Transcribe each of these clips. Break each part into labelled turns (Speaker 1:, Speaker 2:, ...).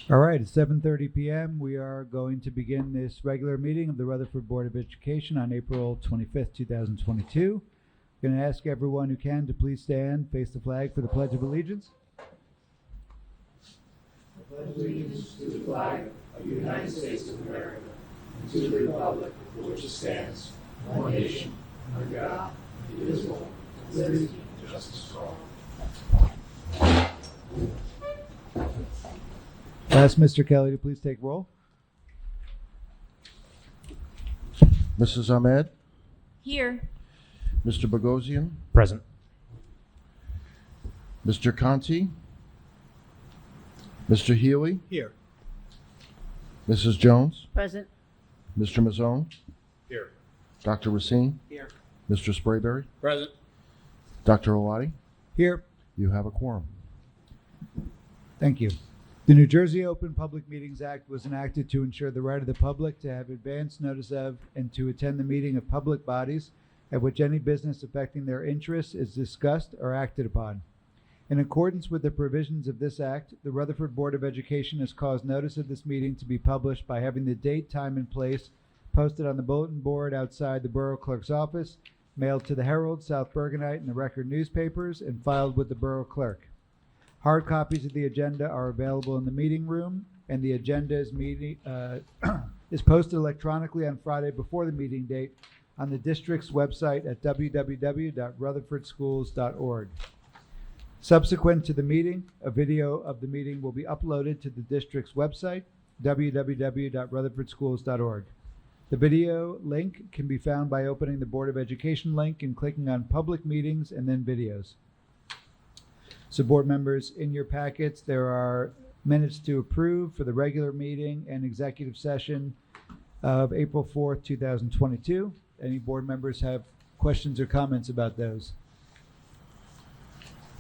Speaker 1: All right, it's 7:30 p.m. We are going to begin this regular meeting of the Rutherford Board of Education on April 25th, 2022. I'm going to ask everyone who can to please stand, face the flag for the Pledge of Allegiance.
Speaker 2: I pledge allegiance to the flag of the United States of America and to the republic for which it stands, one nation, under God, indivisible, with liberty and justice for all.
Speaker 1: Ask Mr. Kelly to please take roll.
Speaker 3: Mrs. Ahmed?
Speaker 4: Here.
Speaker 3: Mr. Bogosian?
Speaker 5: Present.
Speaker 3: Mr. Conti? Mr. Healy?
Speaker 5: Here.
Speaker 3: Mrs. Jones?
Speaker 4: Present.
Speaker 3: Mr. Mazzone?
Speaker 5: Here.
Speaker 3: Dr. Racine?
Speaker 5: Here.
Speaker 3: Mr. Sprayberry?
Speaker 5: Present.
Speaker 3: Dr. Olati?
Speaker 1: Here.
Speaker 3: You have a quorum.
Speaker 1: Thank you. The New Jersey Open Public Meetings Act was enacted to ensure the right of the public to have advance notice of and to attend the meeting of public bodies at which any business affecting their interests is discussed or acted upon. In accordance with the provisions of this act, the Rutherford Board of Education has caused notice of this meeting to be published by having the date, time, and place posted on the bulletin board outside the Borough Clerk's office, mailed to the Herald, South Bergenite, and the Record newspapers, and filed with the Borough Clerk. Hard copies of the agenda are available in the meeting room, and the agenda is posted electronically on Friday before the meeting date on the district's website at www.rutherfordschools.org. Subsequent to the meeting, a video of the meeting will be uploaded to the district's website, www.rutherfordschools.org. The video link can be found by opening the Board of Education link and clicking on Public Meetings and then Videos. So board members, in your packets, there are minutes to approve for the regular meeting and executive session of April 4th, 2022. Any board members have questions or comments about those?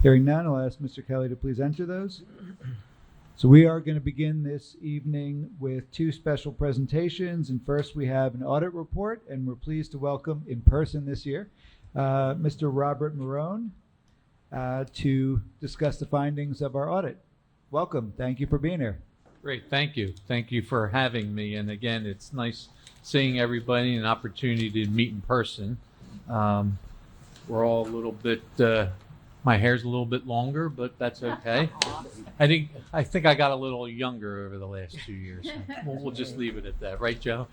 Speaker 1: Hearing none, I'll ask Mr. Kelly to please enter those. So we are going to begin this evening with two special presentations. And first we have an audit report, and we're pleased to welcome in person this year, Mr. Robert Marone, to discuss the findings of our audit. Welcome. Thank you for being here.
Speaker 6: Great. Thank you. Thank you for having me. And again, it's nice seeing everybody and an opportunity to meet in person. We're all a little bit, my hair's a little bit longer, but that's okay. I think I got a little younger over the last 2 years. We'll just leave it at that. Right, Joe?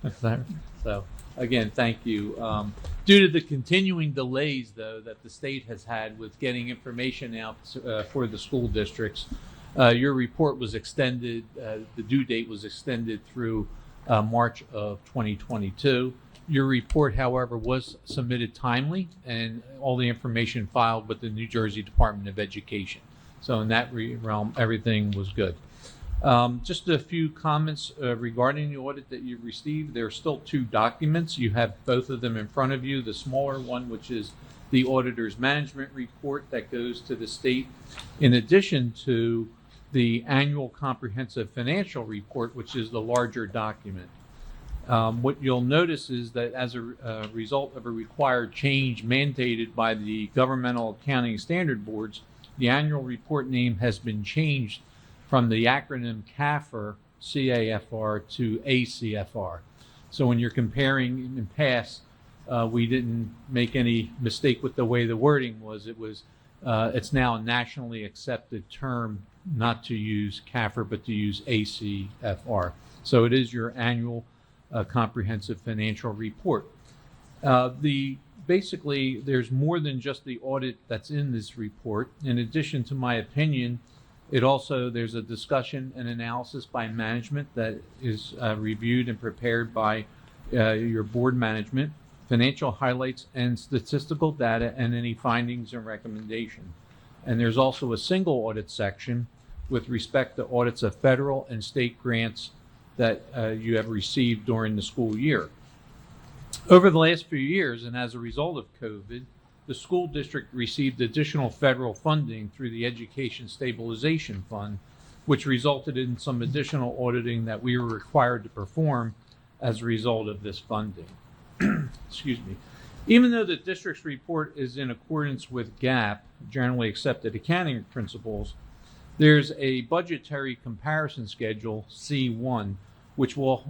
Speaker 6: So again, thank you. Due to the continuing delays, though, that the state has had with getting information out for the school districts, your report was extended, the due date was extended through March of 2022. Your report, however, was submitted timely, and all the information filed with the New Jersey Department of Education. So in that realm, everything was good. Just a few comments regarding the audit that you received. There are still two documents. You have both of them in front of you. The smaller one, which is the auditor's management report that goes to the state, in addition to the annual comprehensive financial report, which is the larger document. What you'll notice is that as a result of a required change mandated by the governmental accounting standard boards, the annual report name has been changed from the acronym CAFR, CAFR, to ACFR. So when you're comparing in past, we didn't make any mistake with the way the wording was. It's now a nationally accepted term not to use CAFR, but to use ACFR. So it is your annual comprehensive financial report. Basically, there's more than just the audit that's in this report. In addition to my opinion, there's a discussion and analysis by management that is reviewed and prepared by your board management, financial highlights and statistical data, and any findings and recommendation. And there's also a single audit section with respect to audits of federal and state grants that you have received during the school year. Over the last few years, and as a result of COVID, the school district received additional federal funding through the Education Stabilization Fund, which resulted in some additional auditing that we were required to perform as a result of this funding. Excuse me. Even though the district's report is in accordance with GAAP, generally accepted accounting principles, There's a budgetary comparison schedule, C1, which will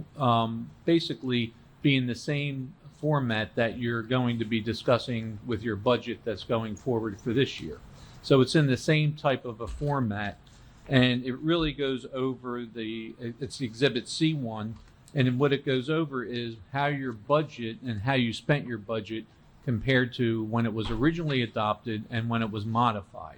Speaker 6: basically be in the same format that you're going to be discussing with your budget that's going forward for this year. So it's in the same type of a format, and it really goes over it's Exhibit C1, and what it goes over is how your budget and how you spent your budget compared to when it was originally adopted and when it was modified.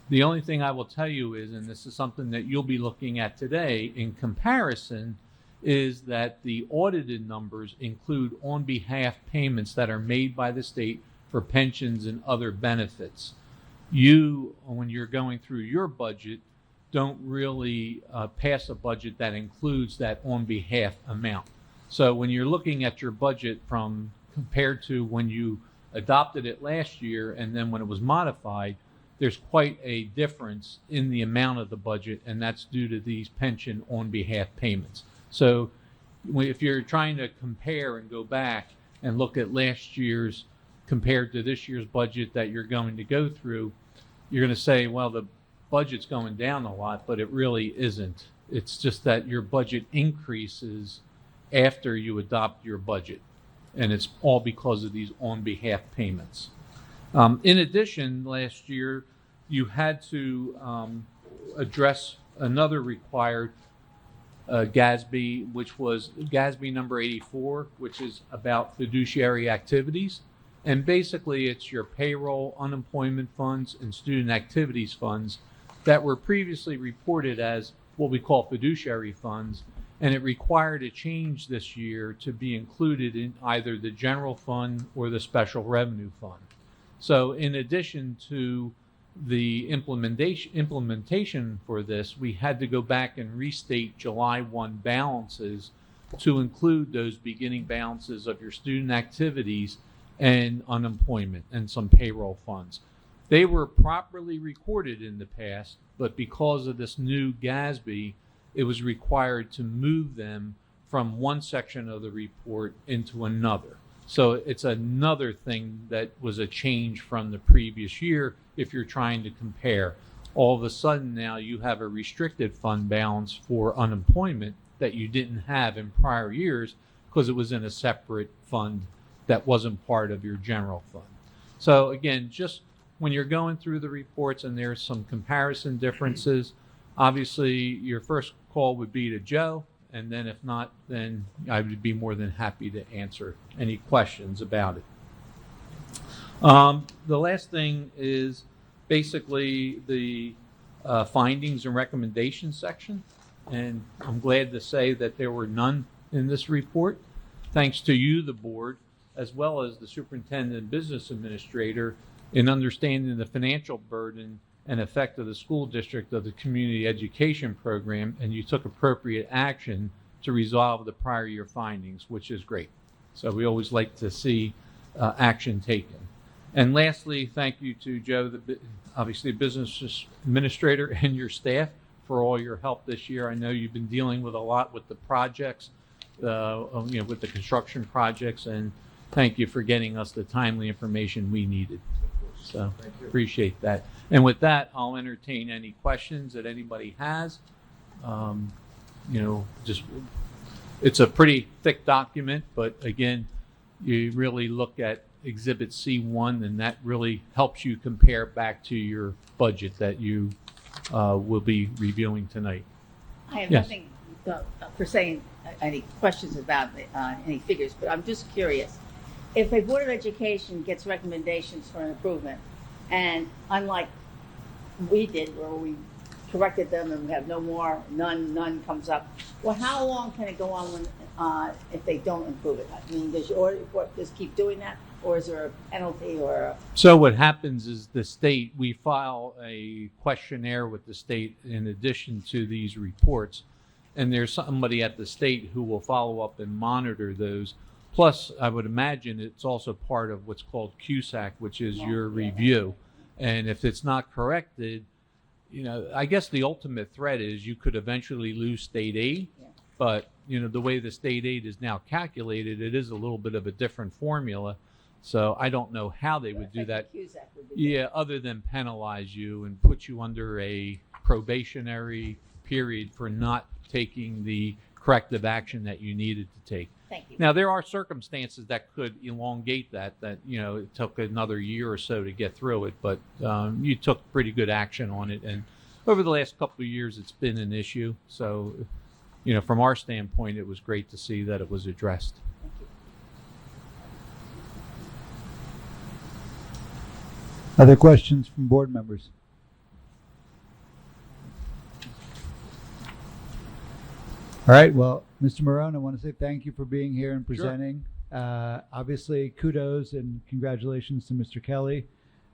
Speaker 6: The only thing I will tell you is, and this is something that you'll be looking at today in comparison, is that the audited numbers include on behalf payments that are made by the state for pensions and other benefits. You, when you're going through your budget, don't really pass a budget that includes that on behalf amount. So when you're looking at your budget from compared to when you adopted it last year and then when it was modified, there's quite a difference in the amount of the budget, and that's due to these pension on behalf payments. So if you're trying to compare and go back and look at last year's compared to this year's budget that you're going to go through, you're going to say, well, the budget's going down a lot, but it really isn't. It's just that your budget increases after you adopt your budget, and it's all because of these on behalf payments. In addition, last year, you had to address another required GASB, which was GASB number 84, which is about fiduciary activities. And basically, it's your payroll, unemployment funds, and student activities funds that were previously reported as what we call fiduciary funds. And it required a change this year to be included in either the general fund or the special revenue fund. So in addition to the implementation for this, we had to go back and restate July 1 balances to include those beginning balances of your student activities and unemployment and some payroll funds. They were properly recorded in the past, but because of this new GASB, it was required to move them from one section of the report into another. So it's another thing that was a change from the previous year if you're trying to compare. All of a sudden now you have a restricted fund balance for unemployment that you didn't have in prior years because it was in a separate fund that wasn't part of your general fund. So again, just when you're going through the reports and there's some comparison differences, obviously your first call would be to Joe. And then if not, then I would be more than happy to answer any questions about it. The last thing is basically the findings and recommendations section. And I'm glad to say that there were none in this report. Thanks to you, the board, as well as the superintendent and business administrator in understanding the financial burden and effect of the school district of the community education program, and you took appropriate action to resolve the prior year findings, which is great. So we always like to see action taken. And lastly, thank you to Joe, obviously business administrator, and your staff for all your help this year. I know you've been dealing with a lot with the projects, with the construction projects, and thank you for getting us the timely information we needed. So appreciate that. And with that, I'll entertain any questions that anybody has. It's a pretty thick document, but again, you really look at Exhibit C1, and that really helps you compare back to your budget that you will be reviewing tonight.
Speaker 4: I have
Speaker 6: Yes.
Speaker 4: nothing per se, any questions about any figures, but I'm just curious. If a Board of Education gets recommendations for an improvement, and unlike we did where we corrected them and we have no more, none comes up, well, how long can it go on when, if they don't improve it? I mean, does your audit report just keep doing that, or is there a penalty or a...
Speaker 6: So what happens is the state, we file a questionnaire with the state in addition to these reports, and there's somebody at the state who will follow up and monitor those. Plus, I would imagine it's also part of what's called CUSAC, which is your review. And if it's not corrected, I guess the ultimate threat is you could eventually lose state aid.
Speaker 4: Yeah.
Speaker 6: But, the way the state aid is now calculated, it is a little bit of a different formula. So I don't know how they would do that.
Speaker 4: CUSAC would be
Speaker 6: Yeah, other than penalize you and put you under a probationary period for not taking the corrective action that you needed to take.
Speaker 4: Thank you.
Speaker 6: Now, there are circumstances that could elongate that, it took another year or so to get through it, but you took pretty good action on it. And over the last couple of years, it's been an issue. So, from our standpoint, it was great to see that it was addressed.
Speaker 1: Other questions from board members? All right. Well, Mr. Marone, I want to say thank you for being here and presenting. Obviously, kudos and congratulations to Mr. Kelly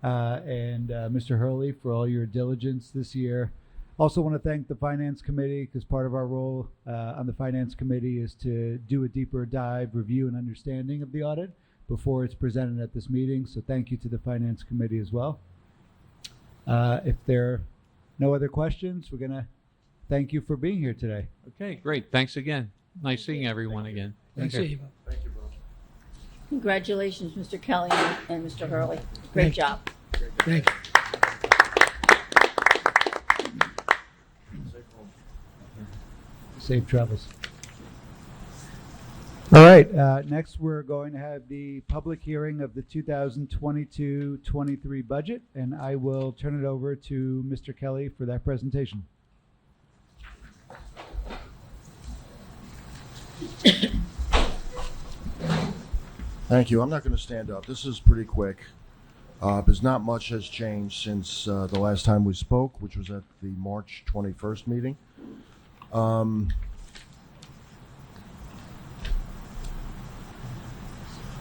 Speaker 1: and Mr. Hurley for all your diligence this year. Also want to thank the Finance Committee, because part of our role on the Finance Committee is to do a deeper dive, review, and understanding of the audit before it's presented at this meeting. So thank you to the Finance Committee as well. If there are no other questions, we're going to thank you for being here today.
Speaker 6: Okay, great. Thanks again. Nice seeing everyone again.
Speaker 5: Thanks,
Speaker 6: Okay.
Speaker 5: Steve.
Speaker 4: Congratulations, Mr. Kelly and Mr. Hurley. Great job.
Speaker 5: Thank you.
Speaker 1: Safe travels. All right, next we're going to have the public hearing of the 2022-23 budget, and I will turn it over to Mr. Kelly for that presentation.
Speaker 3: Thank you. I'm not going to stand up. This is pretty quick. Because not much has changed since the last time we spoke, which was at the March 21st meeting.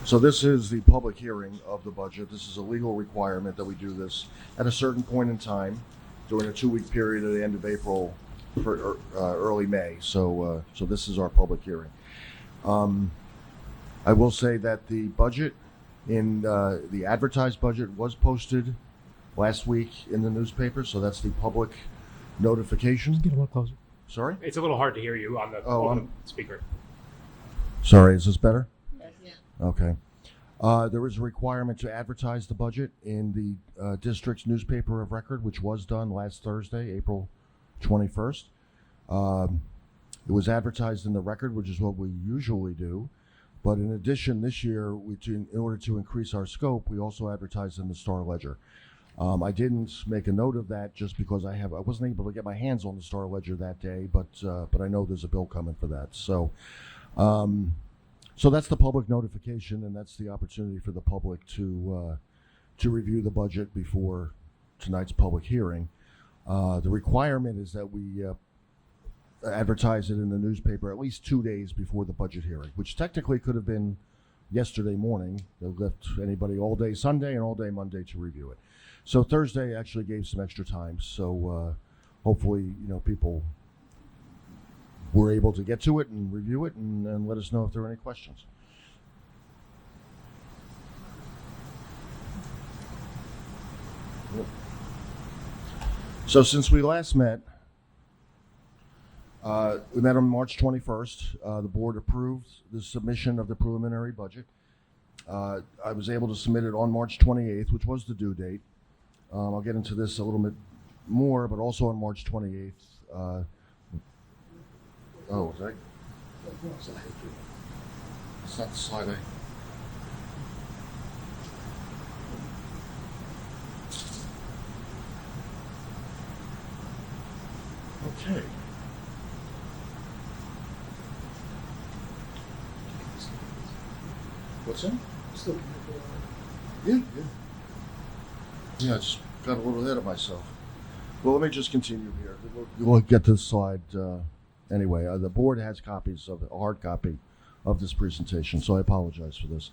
Speaker 3: So this is the public hearing of the budget. This is a legal requirement that we do this at a certain point in time during a 2-week period at the end of April for early May. So this is our public hearing. I will say that the budget in the advertised budget was posted last week in the newspaper, so that's the public notification.
Speaker 5: Get a little closer.
Speaker 3: Sorry?
Speaker 7: It's a little hard to hear you on the,
Speaker 3: Oh,
Speaker 7: on the speaker.
Speaker 3: Sorry, is this better?
Speaker 4: Yes.
Speaker 3: Okay. There is a requirement to advertise the budget in the district's newspaper of record, which was done last Thursday, April 21st. It was advertised in the record, which is what we usually do. But in addition, this year, in order to increase our scope, we also advertised in the Star Ledger. I didn't make a note of that just because I wasn't able to get my hands on the Star Ledger that day, but I know there's a bill coming for that. So that's the public notification, and that's the opportunity for the public to review the budget before tonight's public hearing. The requirement is that we advertise it in the newspaper at least 2 days before the budget hearing, which technically could have been yesterday morning. They left anybody all day Sunday and all day Monday to review it. So Thursday actually gave some extra time. So hopefully, people were able to get to it and review it and let us know if there are any questions. So since we last met, we met on March 21st. The board approved the submission of the preliminary budget. I was able to submit it on March 28th, which was the due date. I'll get into this a little bit more, but also on March 28th. Is that? It's not the slide. Okay. What's that? Yeah. Yeah, I just got a little ahead of myself. Well, let me just continue here. We'll get to the slide anyway. The board has copies of a hard copy of this presentation, so I apologize for this.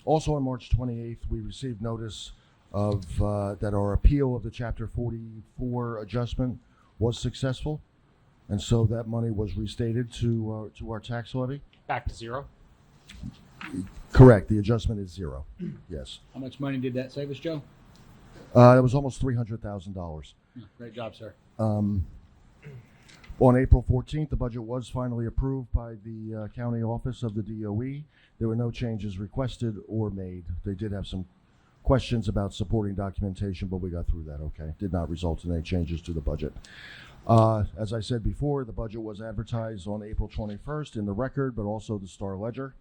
Speaker 3: Also on March 28th, we received notice of that our appeal of the Chapter 44 adjustment was successful, and so that money was restated to our tax levy.
Speaker 7: Back to zero.
Speaker 3: Correct. The adjustment is zero. Yes.
Speaker 5: How much money did that save us, Joe?
Speaker 3: That was almost $300,000.
Speaker 5: Great job, sir.
Speaker 3: On April 14th, the budget was finally approved by the county office of the DOE. There were no changes requested or made. They did have some questions about supporting documentation, but we got through that okay. Did not result in any changes to the budget. As I said before, the budget was advertised on April 21st in the Record, but also the Star Ledger.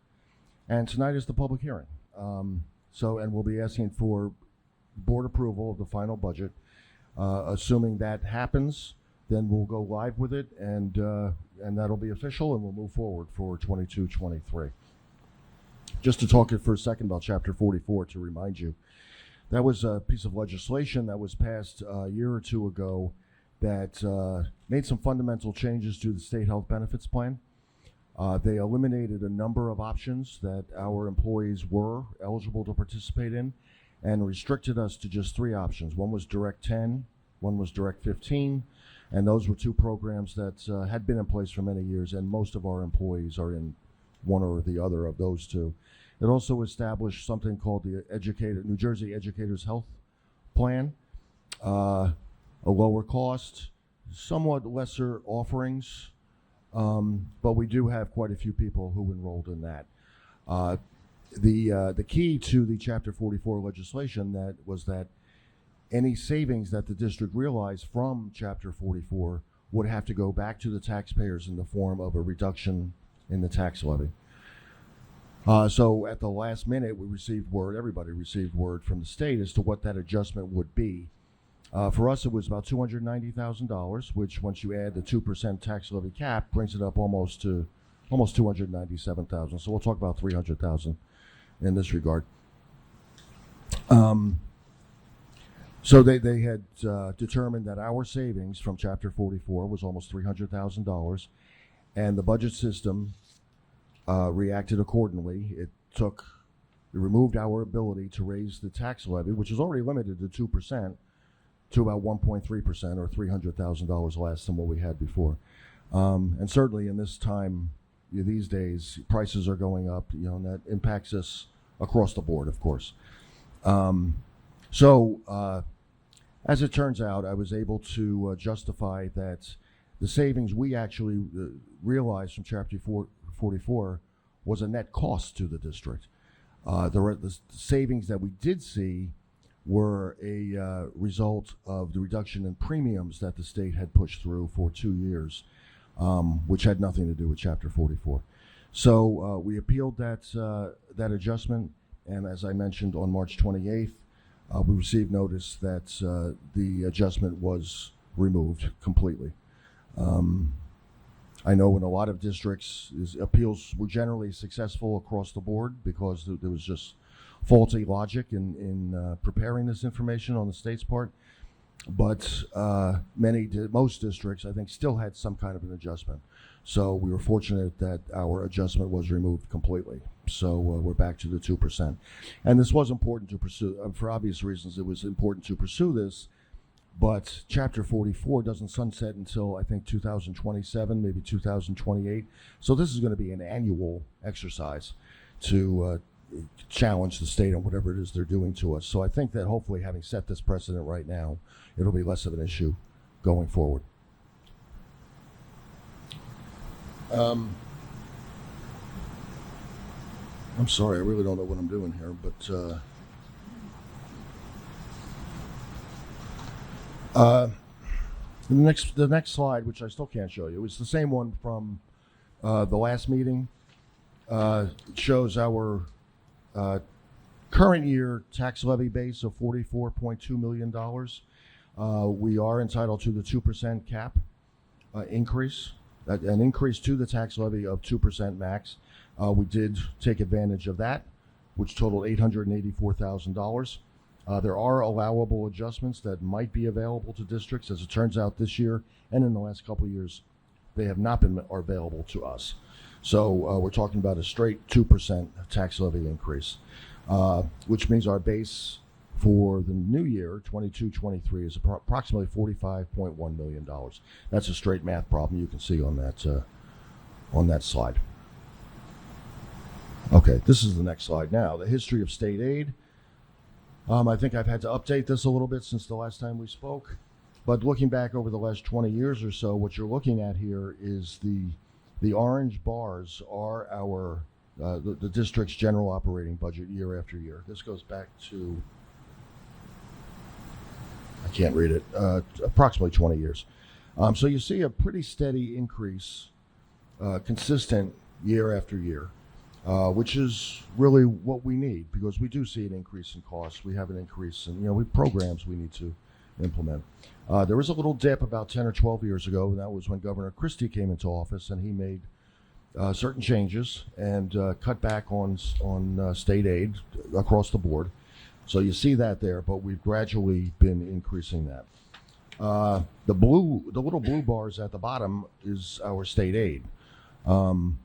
Speaker 3: And tonight is the public hearing. And we'll be asking for board approval of the final budget. Assuming that happens, then we'll go live with it, and that'll be official, and we'll move forward for 22-23. Just to talk for a second about Chapter 44, to remind you, that was a piece of legislation that was passed a year or two ago that made some fundamental changes to the state health benefits plan. They eliminated a number of options that our employees were eligible to participate in and restricted us to just 3 options. One was Direct 10, one was Direct 15, and those were 2 programs that had been in place for many years, and most of our employees are in one or the other of those 2. It also established something called the New Jersey Educators Health Plan, a lower cost, somewhat lesser offerings, but we do have quite a few people who enrolled in that. The key to the Chapter 44 legislation was that any savings that the district realized from Chapter 44 would have to go back to the taxpayers in the form of a reduction in the tax levy. So at the last minute, everybody received word from the state as to what that adjustment would be. For us, it was about $290,000, which once you add the 2% tax levy cap, brings it up almost $297,000. So we'll talk about $300,000 in this regard. So they had determined that our savings from Chapter 44 was almost $300,000, and the budget system reacted accordingly. It removed our ability to raise the tax levy, which is already limited to 2%, to about 1.3%, or $300,000 less than what we had before. And certainly in this time, these days, prices are going up, and that impacts us across the board, of course. As it turns out, I was able to justify that the savings we actually realized from Chapter 44 was a net cost to the district. The savings that we did see were a result of the reduction in premiums that the state had pushed through for 2 years, which had nothing to do with Chapter 44. So we appealed that adjustment, and as I mentioned, on March 28th, we received notice that the adjustment was removed completely. I know in a lot of districts, appeals were generally successful across the board because there was just faulty logic in preparing this information on the state's part. But most districts, I think, still had some kind of an adjustment. So we were fortunate that our adjustment was removed completely. So we're back to the 2%. And this was important to pursue. For obvious reasons, it was important to pursue this. But Chapter 44 doesn't sunset until, I think, 2027, maybe 2028. So this is going to be an annual exercise to challenge the state on whatever it is they're doing to us. So I think that hopefully, having set this precedent right now, it'll be less of an issue going forward. I'm sorry, I really don't know what I'm doing here, but the next slide, which I still can't show you, is the same one from the last meeting. Shows our current year tax levy base of $44.2 million. We are entitled to the 2% cap increase, an increase to the tax levy of 2% max. We did take advantage of that, which totaled $884,000. There are allowable adjustments that might be available to districts. As it turns out, this year and in the last couple of years, they have not been available to us. So we're talking about a straight 2% tax levy increase, which means our base for the new year, 22-23, is approximately $45.1 million. That's a straight math problem you can see on that slide. Okay, this is the next slide now. The history of state aid. I think I've had to update this a little bit since the last time we spoke. But looking back over the last 20 years or so, what you're looking at here is the orange bars are our the district's general operating budget year after year. This goes back to I can't read it, approximately 20 years. So you see a pretty steady increase, consistent year after year, which is really what we need, because we do see an increase in costs. We have an increase in, we programs we need to implement. There was a little dip about 10 or 12 years ago, and that was when Governor Christie came into office, and he made certain changes and cut back on state aid across the board. So you see that there, but we've gradually been increasing that. The little blue bars at the bottom is our state aid. And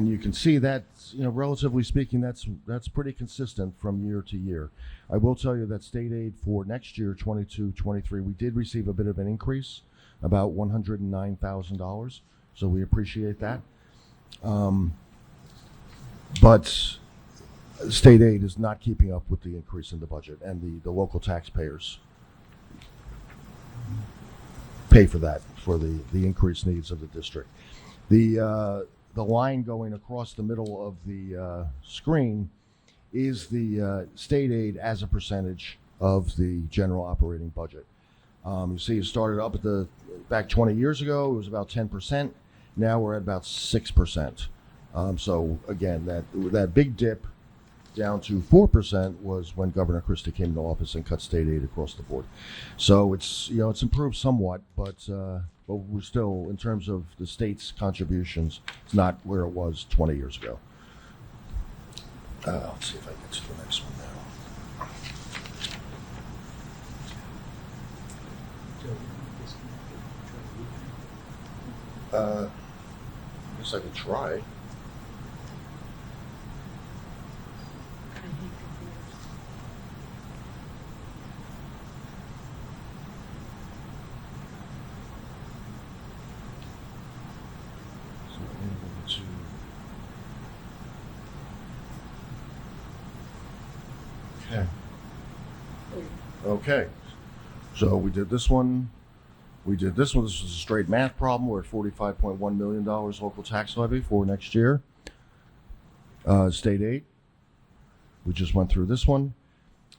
Speaker 3: you can see that, relatively speaking, that's pretty consistent from year to year. I will tell you that state aid for next year, 22-23, we did receive a bit of an increase, about $109,000. So we appreciate that. But state aid is not keeping up with the increase in the budget, and the local taxpayers pay for that, for the increased needs of the district. The line going across the middle of the screen is the state aid as a percentage of the general operating budget. You see, it started up back 20 years ago, it was about 10%. Now we're at about 6%. So again, that big dip down to 4% was when Governor Christie came into office and cut state aid across the board. So it's improved somewhat, but we're still, in terms of the state's contributions, it's not where it was 20 years ago. Let's see if I get to the next one now. I guess I could try. Okay, so we did this one. This was a straight math problem. We're at $45.1 million local tax levy for next year. State aid. We just went through this one.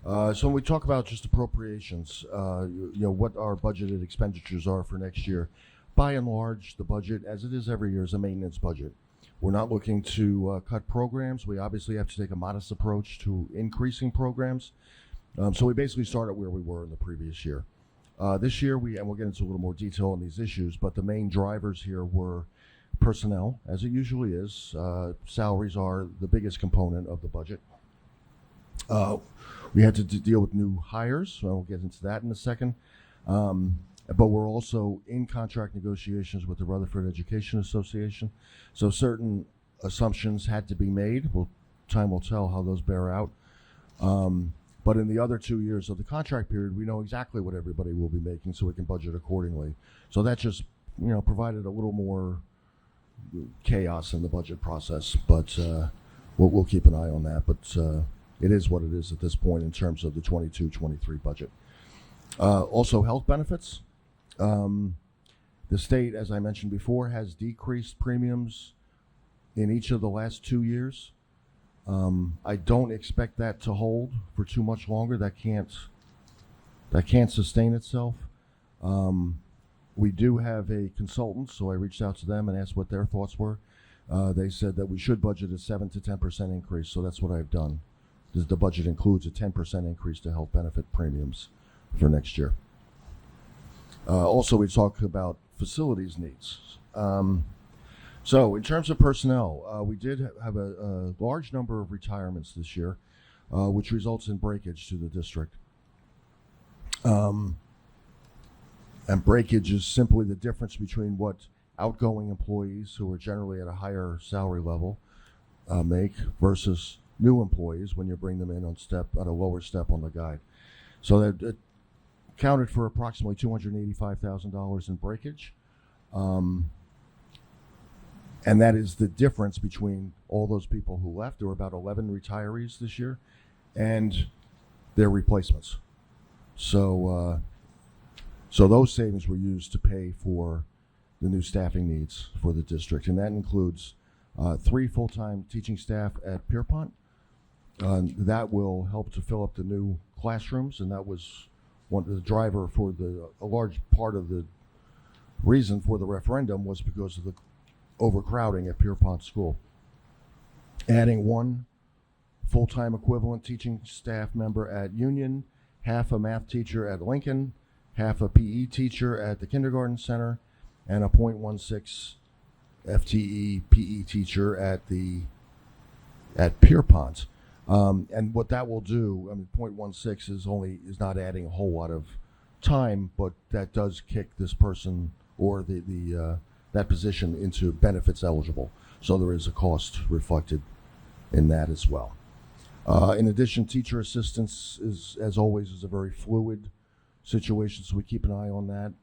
Speaker 3: So when we talk about just appropriations, what our budgeted expenditures are for next year, by and large, the budget, as it is every year, is a maintenance budget. We're not looking to cut programs. We obviously have to take a modest approach to increasing programs. So we basically started where we were in the previous year. This year, and we'll get into a little more detail on these issues, but the main drivers here were personnel, as it usually is. Salaries are the biggest component of the budget. We had to deal with new hires, so we'll get into that in a second. But we're also in contract negotiations with the Rutherford Education Association. So certain assumptions had to be made. Time will tell how those bear out. But in the other 2 years of the contract period, we know exactly what everybody will be making, so we can budget accordingly. So that just, provided a little more chaos in the budget process. But we'll keep an eye on that. But it is what it is at this point in terms of the 22-23 budget. Also, health benefits. The state, as I mentioned before, has decreased premiums in each of the last 2 years. I don't expect that to hold for too much longer. That can't sustain itself. We do have a consultant, so I reached out to them and asked what their thoughts were. They said that we should budget a 7 to 10% increase, so that's what I've done. The budget includes a 10% increase to health benefit premiums for next year. Also, we talked about facilities needs. So in terms of personnel, we did have a large number of retirements this year, which results in breakage to the district. And breakage is simply the difference between what outgoing employees, who are generally at a higher salary level, make versus new employees when you bring them in at a lower step on the guide. So that accounted for approximately $285,000 in breakage. And that is the difference between all those people who left. There were about 11 retirees this year, and their replacements. So those savings were used to pay for the new staffing needs for the district, and that includes 3 full-time teaching staff at Pierpont. That will help to fill up the new classrooms, and that was the driver for a large part of the reason for the referendum was because of the overcrowding at Pierpont School. Adding one full-time equivalent teaching staff member at Union, half a math teacher at Lincoln, half a PE teacher at the kindergarten center, and a .16 FTE PE teacher at Pierpont. And what that will do, I mean, .16 is not adding a whole lot of time, but that does kick this person or that position into benefits eligible. So there is a cost reflected in that as well. In addition, teacher assistance is, as always, is a very fluid situation, so we keep an eye on that.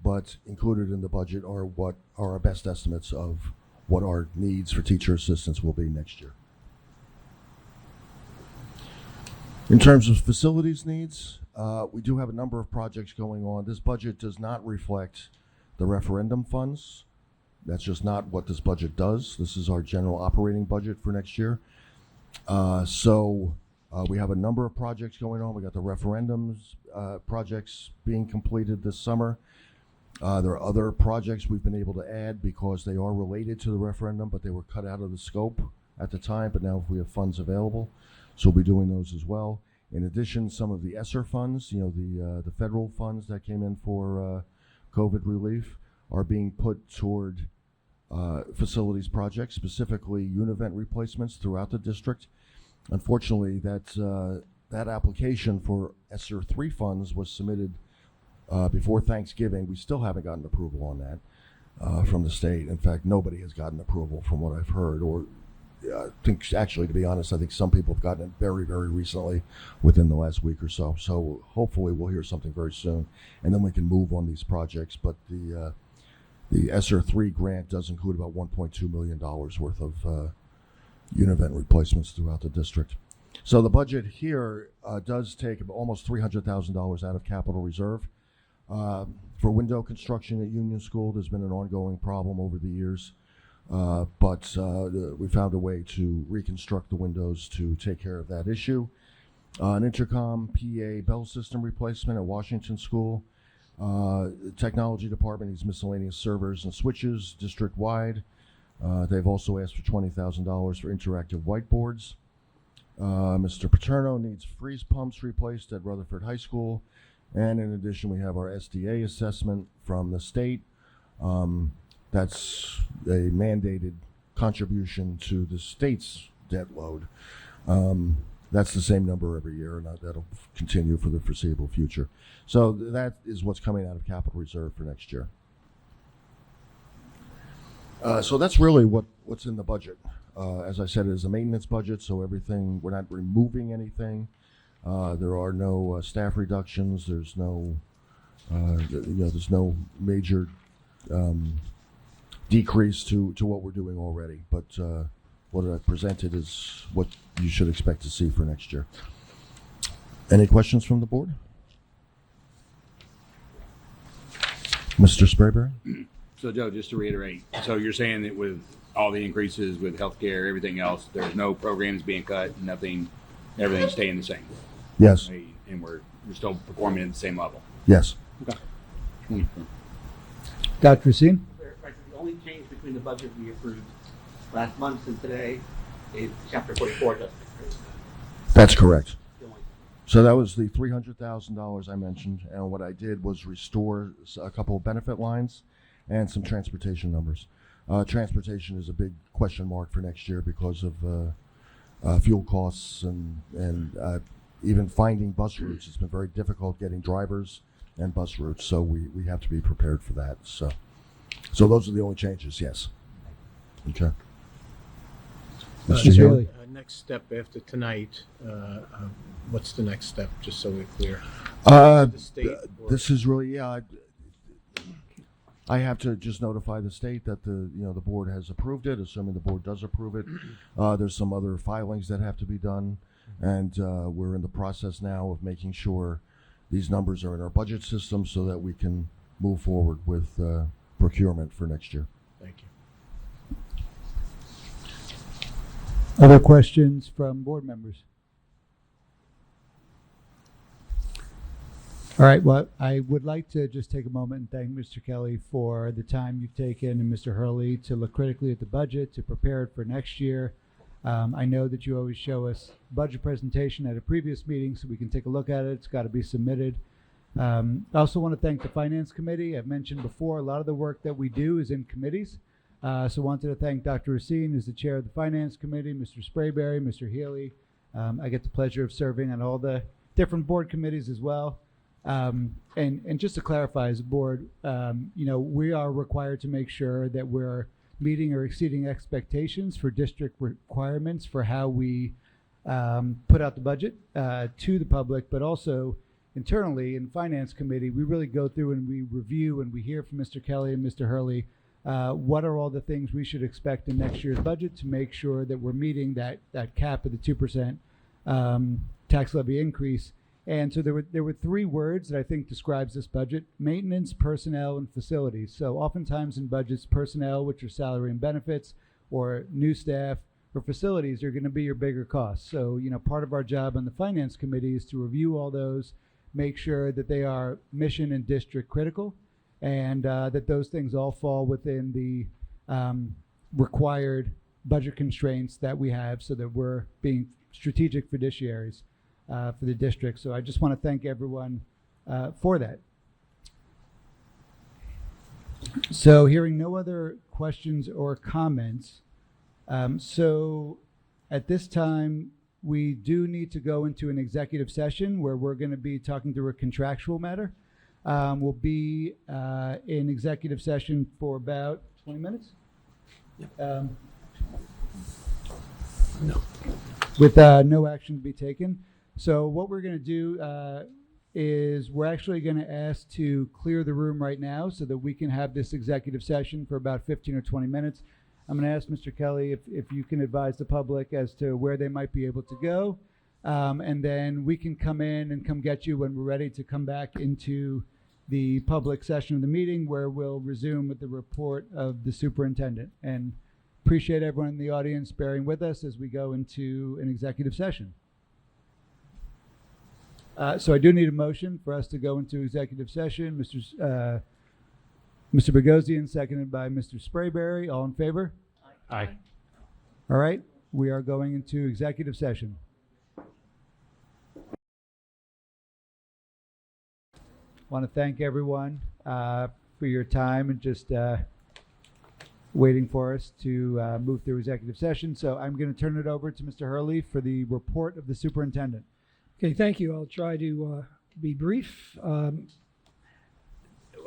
Speaker 3: But included in the budget are what are our best estimates of what our needs for teacher assistance will be next year. In terms of facilities needs, we do have a number of projects going on. This budget does not reflect the referendum funds. That's just not what this budget does. This is our general operating budget for next year. So we have a number of projects going on. We got the referendums projects being completed this summer. There are other projects we've been able to add because they are related to the referendum, but they were cut out of the scope at the time. But now we have funds available, so we'll be doing those as well. In addition, some of the ESSER funds, the federal funds that came in for COVID relief, are being put toward facilities projects, specifically univent replacements throughout the district. Unfortunately, that application for ESSER 3 funds was submitted before Thanksgiving. We still haven't gotten approval on that from the state. In fact, nobody has gotten approval from what I've heard, or I think, actually, to be honest, I think some people have gotten it very, very recently within the last week or so. So hopefully we'll hear something very soon, and then we can move on these projects. But the ESSER 3 grant does include about $1.2 million worth of univent replacements throughout the district. So the budget here does take almost $300,000 out of capital reserve. For window construction at Union School, there's been an ongoing problem over the years, but we found a way to reconstruct the windows to take care of that issue. An intercom PA bell system replacement at Washington School. Technology department needs miscellaneous servers and switches district-wide. They've also asked for $20,000 for interactive whiteboards. Mr. Paterno needs freeze pumps replaced at Rutherford High School. And in addition, we have our SDA assessment from the state. That's a mandated contribution to the state's debt load. That's the same number every year, and that'll continue for the foreseeable future. So that is what's coming out of capital reserve for next year. So that's really what's in the budget. As I said, it is a maintenance budget, so everything, we're not removing anything. There are no staff reductions. There's no, there's no major decrease to what we're doing already. But what I presented is what you should expect to see for next year. Any questions from the board? Mr. Sprayberry?
Speaker 5: So, Joe, just to reiterate, so you're saying that with all the increases with healthcare, everything else, there's no programs being cut, nothing, everything's staying the same?
Speaker 3: Yes.
Speaker 5: And we're still performing at the same level?
Speaker 3: Yes.
Speaker 5: Okay.
Speaker 1: Dr. Racine?
Speaker 8: The only change between the budget we approved last month and today is Chapter 44 doesn't increase.
Speaker 3: That's correct.
Speaker 8: The only-
Speaker 3: So that was the $300,000 I mentioned, and what I did was restore a couple of benefit lines and some transportation numbers. Transportation is a big question mark for next year because of fuel costs and even finding bus routes. It's been very difficult getting drivers and bus routes, so we have to be prepared for that. So those are the only changes, yes. Okay.
Speaker 1: Mr. Haley?
Speaker 9: Next step after tonight, what's the next step, just so we're clear?
Speaker 3: The
Speaker 9: state or-
Speaker 3: This is really, I have to just notify the state that the board has approved it, assuming the board does approve it. There's some other filings that have to be done, and we're in the process now of making sure these numbers are in our budget system so that we can move forward with procurement for next year.
Speaker 9: Thank you.
Speaker 1: Other questions from board members? All right. Well, I would like to just take a moment and thank Mr. Kelly for the time you've taken and Mr. Hurley to look critically at the budget, to prepare it for next year. I know that you always show us budget presentation at a previous meeting so we can take a look at it. It's got to be submitted. I also want to thank the Finance Committee. I've mentioned before, a lot of the work that we do is in committees. So wanted to thank Dr. Racine, who's the chair of the Finance Committee, Mr. Sprayberry, Mr. Healy. I get the pleasure of serving on all the different board committees as well. And just to clarify, as a board, we are required to make sure that we're meeting or exceeding expectations for district requirements for how we put out the budget to the public, but also internally in Finance Committee, we really go through and we review and we hear from Mr. Kelly and Mr. Hurley what are all the things we should expect in next year's budget to make sure that we're meeting that cap of the 2% tax levy increase. And so there were three words that I think describes this budget: maintenance, personnel, and facilities. So oftentimes in budgets, personnel, which are salary and benefits, or new staff, or facilities are going to be your bigger costs. So, part of our job on the Finance Committee is to review all those, make sure that they are mission and district critical, and that those things all fall within the required budget constraints that we have so that we're being strategic fiduciaries for the district. So I just want to thank everyone for that. So hearing no other questions or comments, so at this time, we do need to go into an executive session where we're going to be talking through a contractual matter. We'll be in executive session for about 20 minutes. With no action to be taken. So what we're going to do is we're actually going to ask to clear the room right now so that we can have this executive session for about 15 or 20 minutes. I'm going to ask Mr. Kelly if you can advise the public as to where they might be able to go. And then we can come in and come get you when we're ready to come back into the public session of the meeting where we'll resume with the report of the superintendent. And appreciate everyone in the audience bearing with us as we go into an executive session. So I do need a motion for us to go into executive session. Mr. Bogosian, seconded by Mr. Sprayberry. All in favor?
Speaker 7: Aye.
Speaker 1: All right, we are going into executive session. Want to thank everyone for your time and just waiting for us to move through executive session. So I'm going to turn it over to Mr. Hurley for the report of the superintendent.
Speaker 10: Okay, thank you. I'll try to be brief.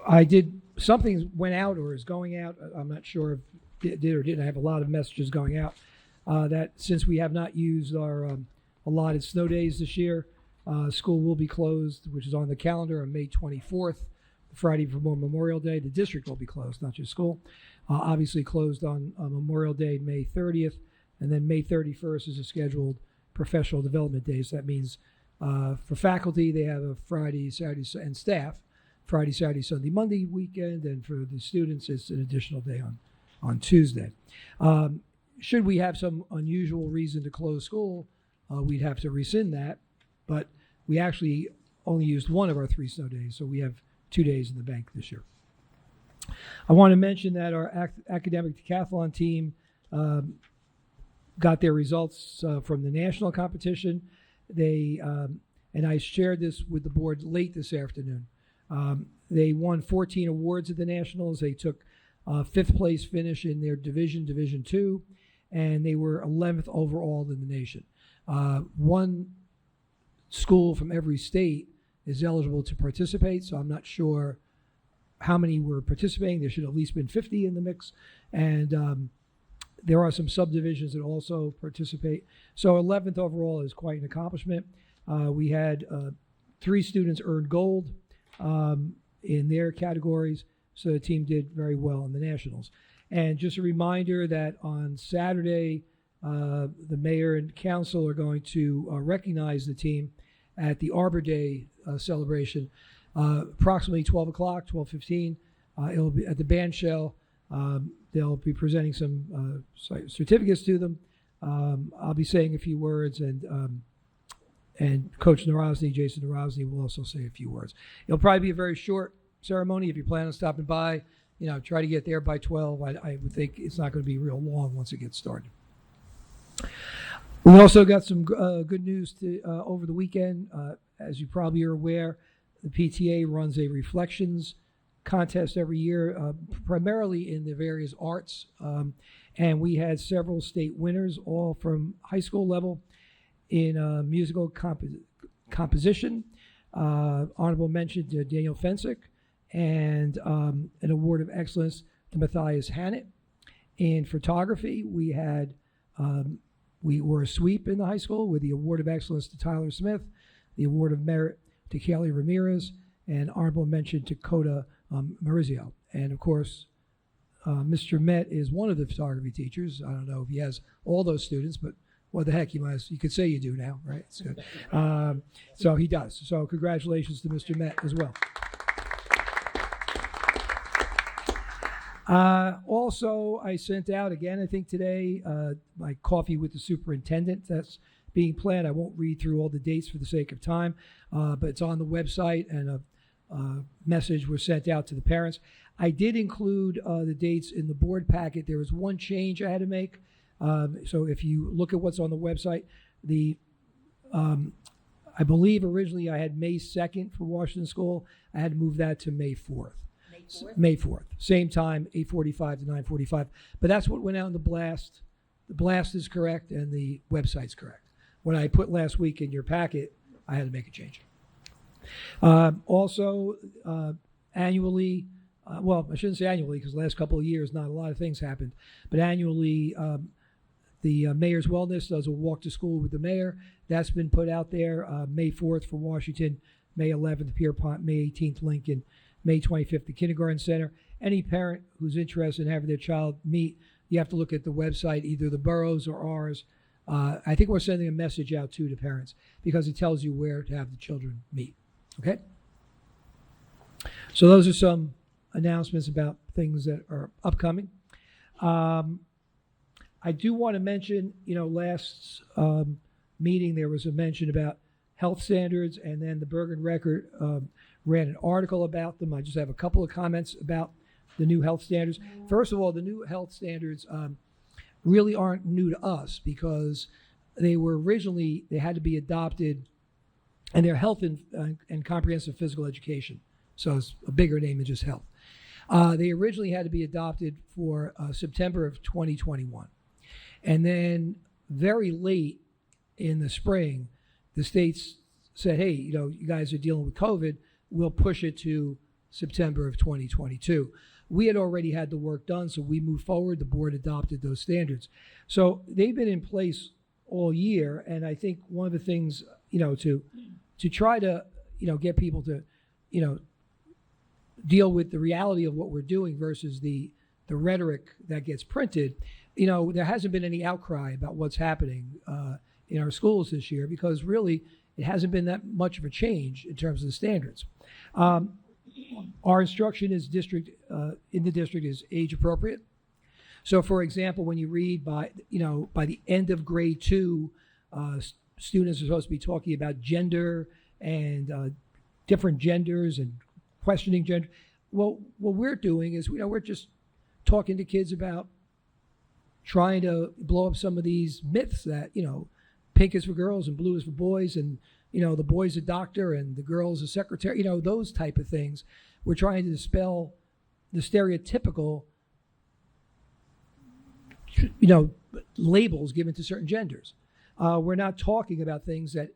Speaker 10: I did, something went out or is going out. I'm not sure if it did or didn't. I have a lot of messages going out that since we have not used our allotted snow days this year, school will be closed, which is on the calendar on May 24th, Friday before Memorial Day. The district will be closed, not just school. Obviously closed on Memorial Day, May 30th, and then May 31st is a scheduled professional development day. So that means for faculty, they have a Friday, Saturday, and staff, Friday, Saturday, Sunday, Monday weekend, and for the students, it's an additional day on Tuesday. Should we have some unusual reason to close school, we'd have to rescind that, but we actually only used one of our 3 snow days, so we have 2 days in the bank this year. I want to mention that our academic decathlon team got their results from the national competition. They and I shared this with the board late this afternoon. They won 14 awards at the nationals. They took 5th place finish in their Division 2, and they were 11th overall in the nation. One school from every state is eligible to participate, so I'm not sure how many were participating. There should at least been 50 in the mix, and there are some subdivisions that also participate. So 11th overall is quite an accomplishment. We had 3 students earn gold in their categories, so the team did very well in the nationals. And just a reminder that on Saturday, the mayor and council are going to recognize the team at the Arbor Day celebration, approximately 12 o'clock, 12:15. It'll be at the band shell. They'll be presenting some certificates to them. I'll be saying a few words, and and Coach Narosny, Jason Narosny, will also say a few words. It'll probably be a very short ceremony. If you plan on stopping by, try to get there by 12. I would think it's not going to be real long once it gets started. We also got some good news over the weekend. As you probably are aware, the PTA runs a reflections contest every year, primarily in the various arts. And we had several state winners, all from high school level in musical composition. Honorable mention to Daniel Fensick, and an award of excellence to Matthias Hannett. In photography, we were a sweep in the high school with the award of excellence to Tyler Smith, the award of merit to Kelly Ramirez, and honorable mention to Coda Marizio. And of course, Mr. Met is one of the photography teachers. I don't know if he has all those students, but what the heck, you could say you do now, right? It's good. So he does. So congratulations to Mr. Met as well. Also, I sent out again, I think today, my coffee with the superintendent. That's being planned. I won't read through all the dates for the sake of time, but it's on the website, and a message was sent out to the parents. I did include the dates in the board packet. There was one change I had to make. So if you look at what's on the website, I believe originally I had May 2nd for Washington School. I had to move that to May 4th. May 4th. Same time, 8:45 to 9:45. But that's what went out in the blast. The blast is correct and the website's correct. When I put last week in your packet, I had to make a change. Also, annually, well, I shouldn't say annually because the last couple of years, not a lot of things happened. But annually, the Mayor's Wellness does a walk to school with the mayor. That's been put out there. May 4th for Washington, May 11th, Pierpont, May 18th, Lincoln, May 25th, the Kindergarten Center. Any parent who's interested in having their child meet, you have to look at the website, either the boroughs or ours. I think we're sending a message out to the parents because it tells you where to have the children meet. Okay? So those are some announcements about things that are upcoming. I do want to mention, last meeting there was a mention about health standards, and then the Bergen Record ran an article about them. I just have a couple of comments about the new health standards. First of all, the new health standards really aren't new to us because they had to be adopted, and they're health and comprehensive physical education. So it's a bigger name than just health. They originally had to be adopted for September of 2021. And then very late in the spring, the states said, hey, you guys are dealing with COVID. We'll push it to September of 2022. We had already had the work done, so we moved forward. The board adopted those standards. So they've been in place all year, and I think one of the things, to try to, get people to, deal with the reality of what we're doing versus the rhetoric that gets printed, there hasn't been any outcry about what's happening in our schools this year because really it hasn't been that much of a change in terms of the standards. Our instruction is in the district is age appropriate. So, for example, when you read by the end of grade 2, students are supposed to be talking about gender and different genders and questioning gender. Well, what we're doing is, we're just talking to kids about trying to blow up some of these myths that, pink is for girls and blue is for boys, and, the boy's a doctor and the girl's a secretary, those type of things. We're trying to dispel the stereotypical, labels given to certain genders. We're not talking about things that,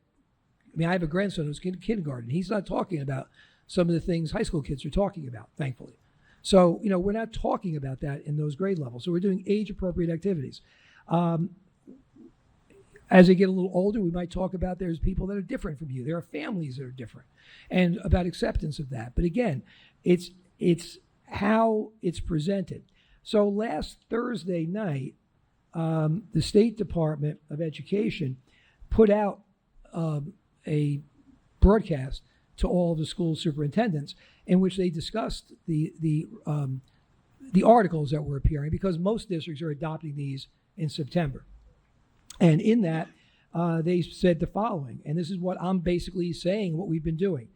Speaker 10: I have a grandson who's in kindergarten. He's not talking about some of the things high school kids are talking about, thankfully. So, we're not talking about that in those grade levels. So we're doing age-appropriate activities. As they get a little older, we might talk about there's people that are different from you. There are families that are different, and about acceptance of that. But again, it's how it's presented. So last Thursday night, the State Department of Education put out a broadcast to all the school superintendents in which they discussed the articles that were appearing, because most districts are adopting these in September. And in that, they said the following, and this is what I'm basically saying, what we've been doing.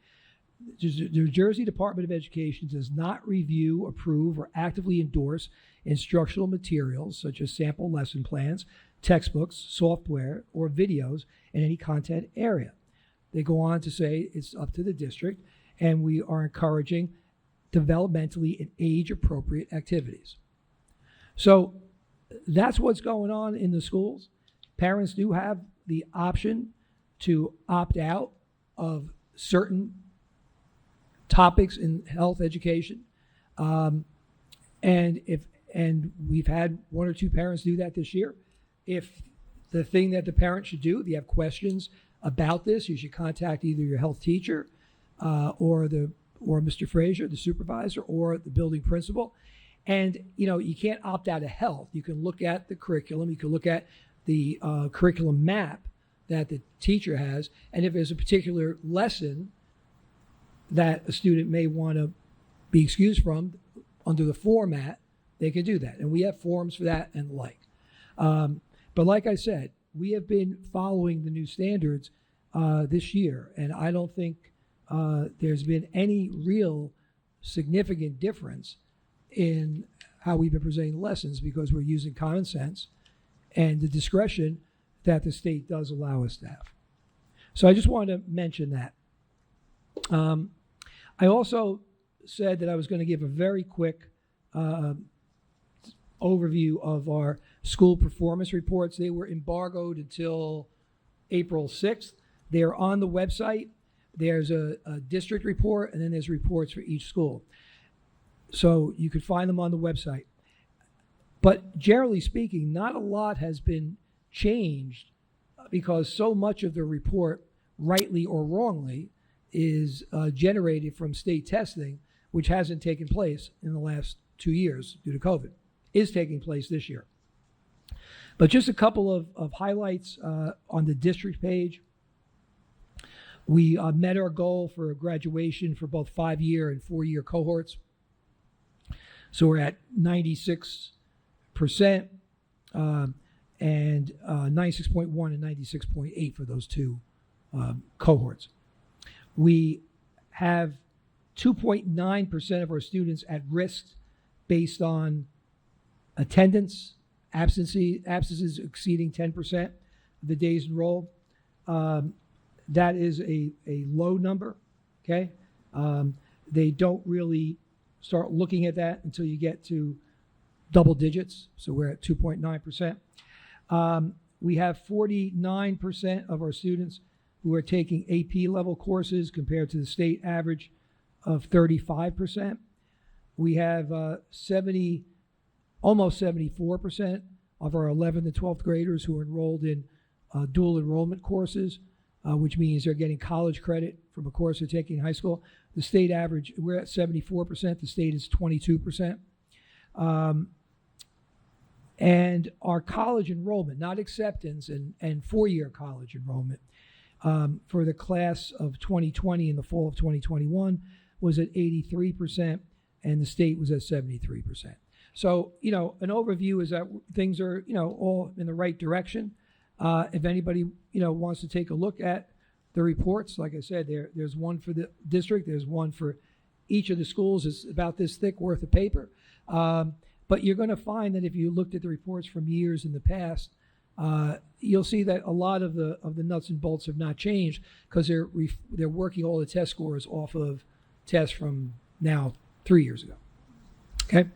Speaker 10: The New Jersey Department of Education does not review, approve, or actively endorse instructional materials such as sample lesson plans, textbooks, software, or videos in any content area. They go on to say it's up to the district, and we are encouraging developmentally and age-appropriate activities. So that's what's going on in the schools. Parents do have the option to opt out of certain topics in health education, and we've had one or two parents do that this year. If the thing that the parent should do, if you have questions about this, you should contact either your health teacher or Mr. Frazier, the supervisor, or the building principal. And you can't opt out of health. You can look at the curriculum. You can look at the curriculum map that the teacher has, and if there's a particular lesson that a student may want to be excused from under the format, they can do that. And we have forms for that and the like. But like I said, we have been following the new standards this year, and I don't think there's been any real significant difference in how we've been presenting the lessons because we're using common sense and the discretion that the state does allow us to have. So I just wanted to mention that. I also said that I was going to give a very quick overview of our school performance reports. They were embargoed until April 6th. They are on the website. There's a district report, and then there's reports for each school. So you could find them on the website. But generally speaking, not a lot has been changed because so much of the report, rightly or wrongly, is generated from state testing, which hasn't taken place in the last 2 years due to COVID, is taking place this year. But just a couple of highlights on the district page. We met our goal for graduation for both 5-year and 4-year cohorts. So we're at 96%, and 96.1 and 96.8 for those two cohorts. We have 2.9% of our students at risk based on attendance, absences exceeding 10% of the days enrolled. That is a low number, okay? They don't really start looking at that until you get to double digits, so we're at 2.9%. We have 49% of our students who are taking AP level courses compared to the state average of 35%. We have almost 74% of our 11th and 12th graders who are enrolled in dual enrollment courses, which means they're getting college credit from a course they're taking in high school. The state average, we're at 74%. The state is 22%. And our college enrollment, not acceptance and 4-year college enrollment, for the class of 2020 in the fall of 2021 was at 83%, and the state was at 73%. So, an overview is that things are, all in the right direction. If anybody, wants to take a look at the reports, like I said, there's one for the district, there's one for each of the schools. It's about this thick worth of paper. But you're going to find that if you looked at the reports from years in the past, you'll see that a lot of the nuts and bolts have not changed because they're working all the test scores off of tests from now 3 years ago. Okay.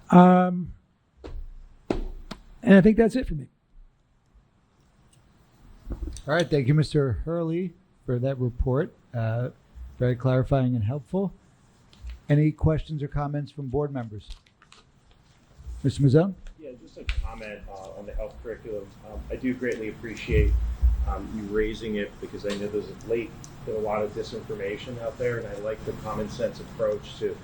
Speaker 10: And I think that's it for me.
Speaker 1: All right, thank you, Mr. Hurley, for that report. Very clarifying and helpful. Any questions or comments from board members? Mr. Mazzone?
Speaker 7: Yeah, just a comment on the health curriculum. I do greatly appreciate you raising it because I know there's been a lot of disinformation out there, and I like the common sense approach to,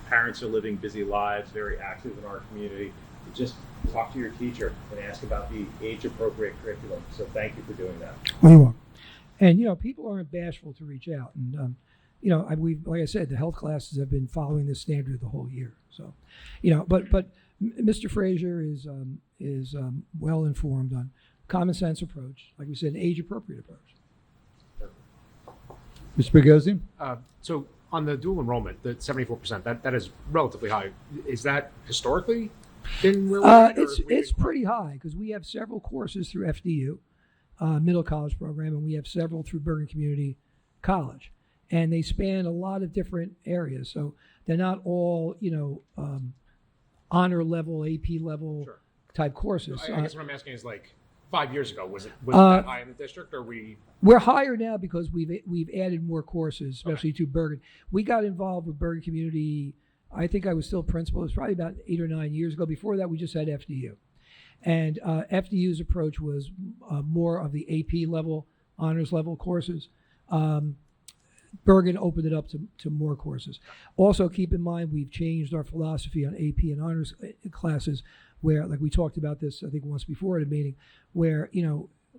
Speaker 7: parents are living busy lives, very active in our community. Just talk to your teacher and ask about the age-appropriate curriculum. So thank you for doing that.
Speaker 10: Well, you are. And, people aren't bashful to reach out. And, we've, like I said, the health classes have been following this standard the whole year. So, but Mr. Frazier is well informed on common sense approach, like we said, an age appropriate approach.
Speaker 1: Mr. Bogosian?
Speaker 11: So on the dual enrollment, the 74%, that is relatively high. Is that historically been where we're at, or
Speaker 10: It's
Speaker 11: is we-
Speaker 10: it's pretty high because we have several courses through FDU, middle college program, and we have several through Bergen Community College, and they span a lot of different areas. So they're not all honor level, AP level
Speaker 11: Sure.
Speaker 10: type courses.
Speaker 11: I guess what I'm asking is, like, 5 years ago, was it that high in the district, or we?
Speaker 10: We're higher now because we've added more courses, especially to Bergen. We got involved with Bergen Community. I think I was still principal. It was probably about 8 or 9 years ago. Before that, we just had FDU, and FDU's approach was more of the AP level, honors level courses. Bergen opened it up to more courses. Also, keep in mind we've changed our philosophy on AP and honors classes, where, like we talked about this, I think once before at a meeting, where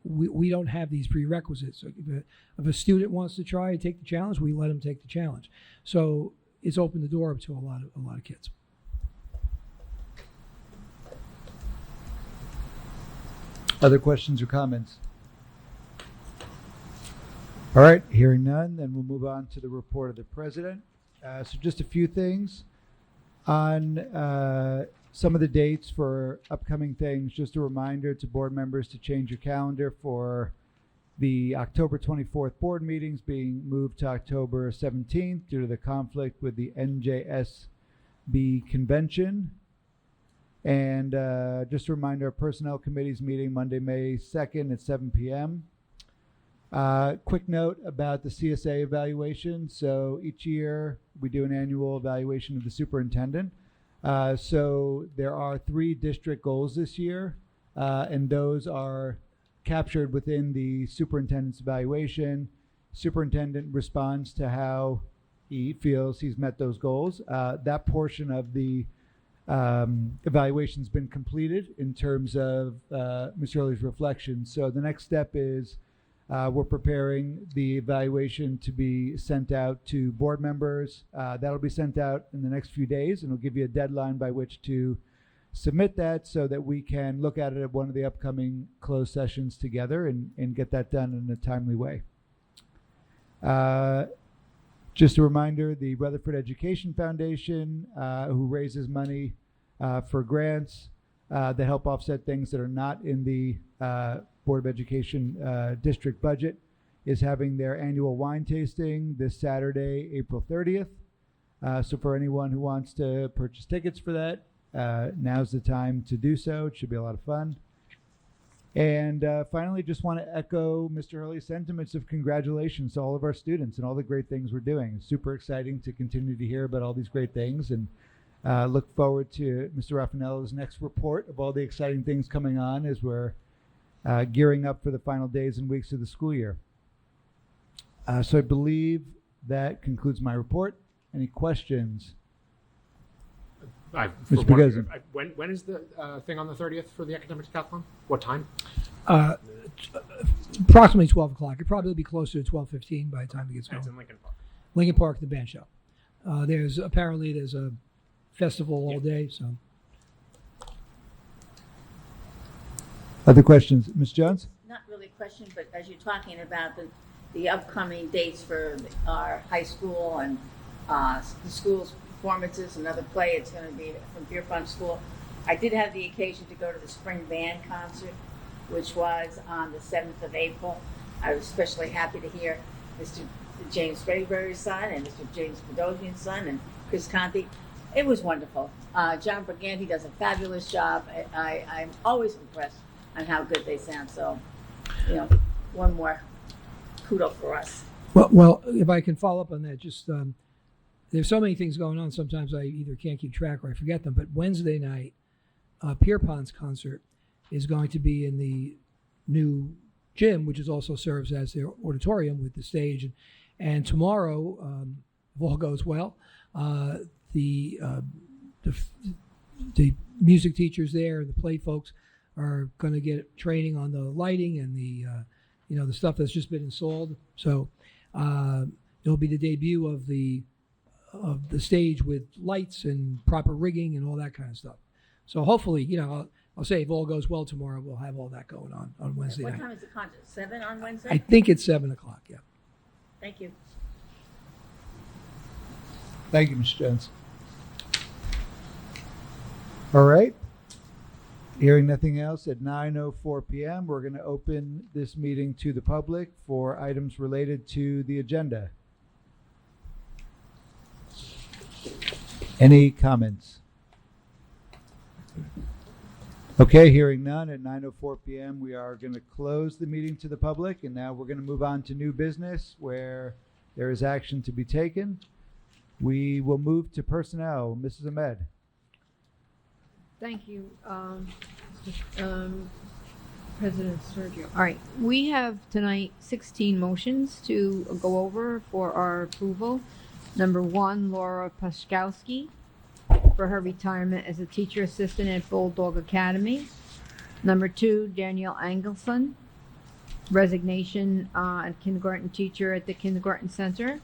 Speaker 10: we don't have these prerequisites. So if a student wants to try and take the challenge, we let them take the challenge. So it's opened the door up to a lot of kids.
Speaker 1: Other questions or comments? All right, hearing none, then we'll move on to the report of the president. So just a few things on some of the dates for upcoming things. Just a reminder to board members to change your calendar for the October 24th board meetings being moved to October 17th due to the conflict with the NJSB convention. And just a reminder, personnel committee's meeting Monday, May 2nd at 7 p.m. Quick note about the CSA evaluation. So each year we do an annual evaluation of the superintendent. So there are 3 district goals this year, and those are captured within the superintendent's evaluation. Superintendent responds to how he feels he's met those goals. That portion of the evaluation's been completed in terms of Ms. Hurley's reflection. So the next step is we're preparing the evaluation to be sent out to board members. That'll be sent out in the next few days, and it'll give you a deadline by which to submit that so that we can look at it at one of the upcoming closed sessions together and get that done in a timely way. Just a reminder, the Rutherford Education Foundation, who raises money for grants that help offset things that are not in the Board of Education district budget, is having their annual wine tasting this Saturday, April 30th. So for anyone who wants to purchase tickets for that, now's the time to do so. It should be a lot of fun. And finally, just want to echo Mr. Hurley's sentiments of congratulations to all of our students and all the great things we're doing. It's super exciting to continue to hear about all these great things, and look forward to Mr. Raffanella's next report of all the exciting things coming on as we're gearing up for the final days and weeks of the school year. So I believe that concludes my report. Any questions? Mr. Bogosian.
Speaker 11: When is the thing on the 30th for the academic decathlon? What time?
Speaker 10: Approximately 12 o'clock. It'd probably be closer to 12:15 by the time it gets going.
Speaker 11: It's in Lincoln Park.
Speaker 10: Lincoln Park, the band show. There's a festival all day. So,
Speaker 1: Other questions? Ms. Jones?
Speaker 4: Not really a question, but as you're talking about the upcoming dates for our high school and the school's performances, another play, it's going to be from Pierpont School. I did have the occasion to go to the spring band concert, which was on the 7th of April. I was especially happy to hear Mr. James Sprayberry's son and Mr. James Bogosian's son and Chris Conti. It was wonderful. John Briganti does a fabulous job. I'm always impressed on how good they sound. So, one more kudos for us.
Speaker 10: well, if I can follow up on that, just there's so many things going on. Sometimes I either can't keep track or I forget them. But Wednesday night, Pierpont's concert is going to be in the new gym, which is also serves as their auditorium with the stage. And tomorrow, if all goes well, the music teachers there, the play folks, are going to get training on the lighting and the stuff that's just been installed. So it'll be the debut of the stage with lights and proper rigging and all that kind of stuff. So hopefully, I'll say if all goes well tomorrow, we'll have all that going on Wednesday
Speaker 4: What
Speaker 10: night.
Speaker 4: time is the concert? 7 on Wednesday?
Speaker 10: I think it's 7 o'clock. Yeah.
Speaker 4: Thank you.
Speaker 1: Thank you, Ms. Jones. All right. Hearing nothing else at 9:04 p.m., we're going to open this meeting to the public for items related to the agenda. Any comments? Okay, hearing none at 9:04 p.m., we are going to close the meeting to the public, and now we're going to move on to new business where there is action to be taken. We will move to personnel. Mrs. Ahmed.
Speaker 12: Thank you, President Sergio. All right, we have tonight 16 motions to go over for our approval. Number 1, Laura Paszkowski for her retirement as a teacher assistant at Bulldog Academy. Number 2, Danielle Angelson, resignation as kindergarten teacher at the kindergarten center.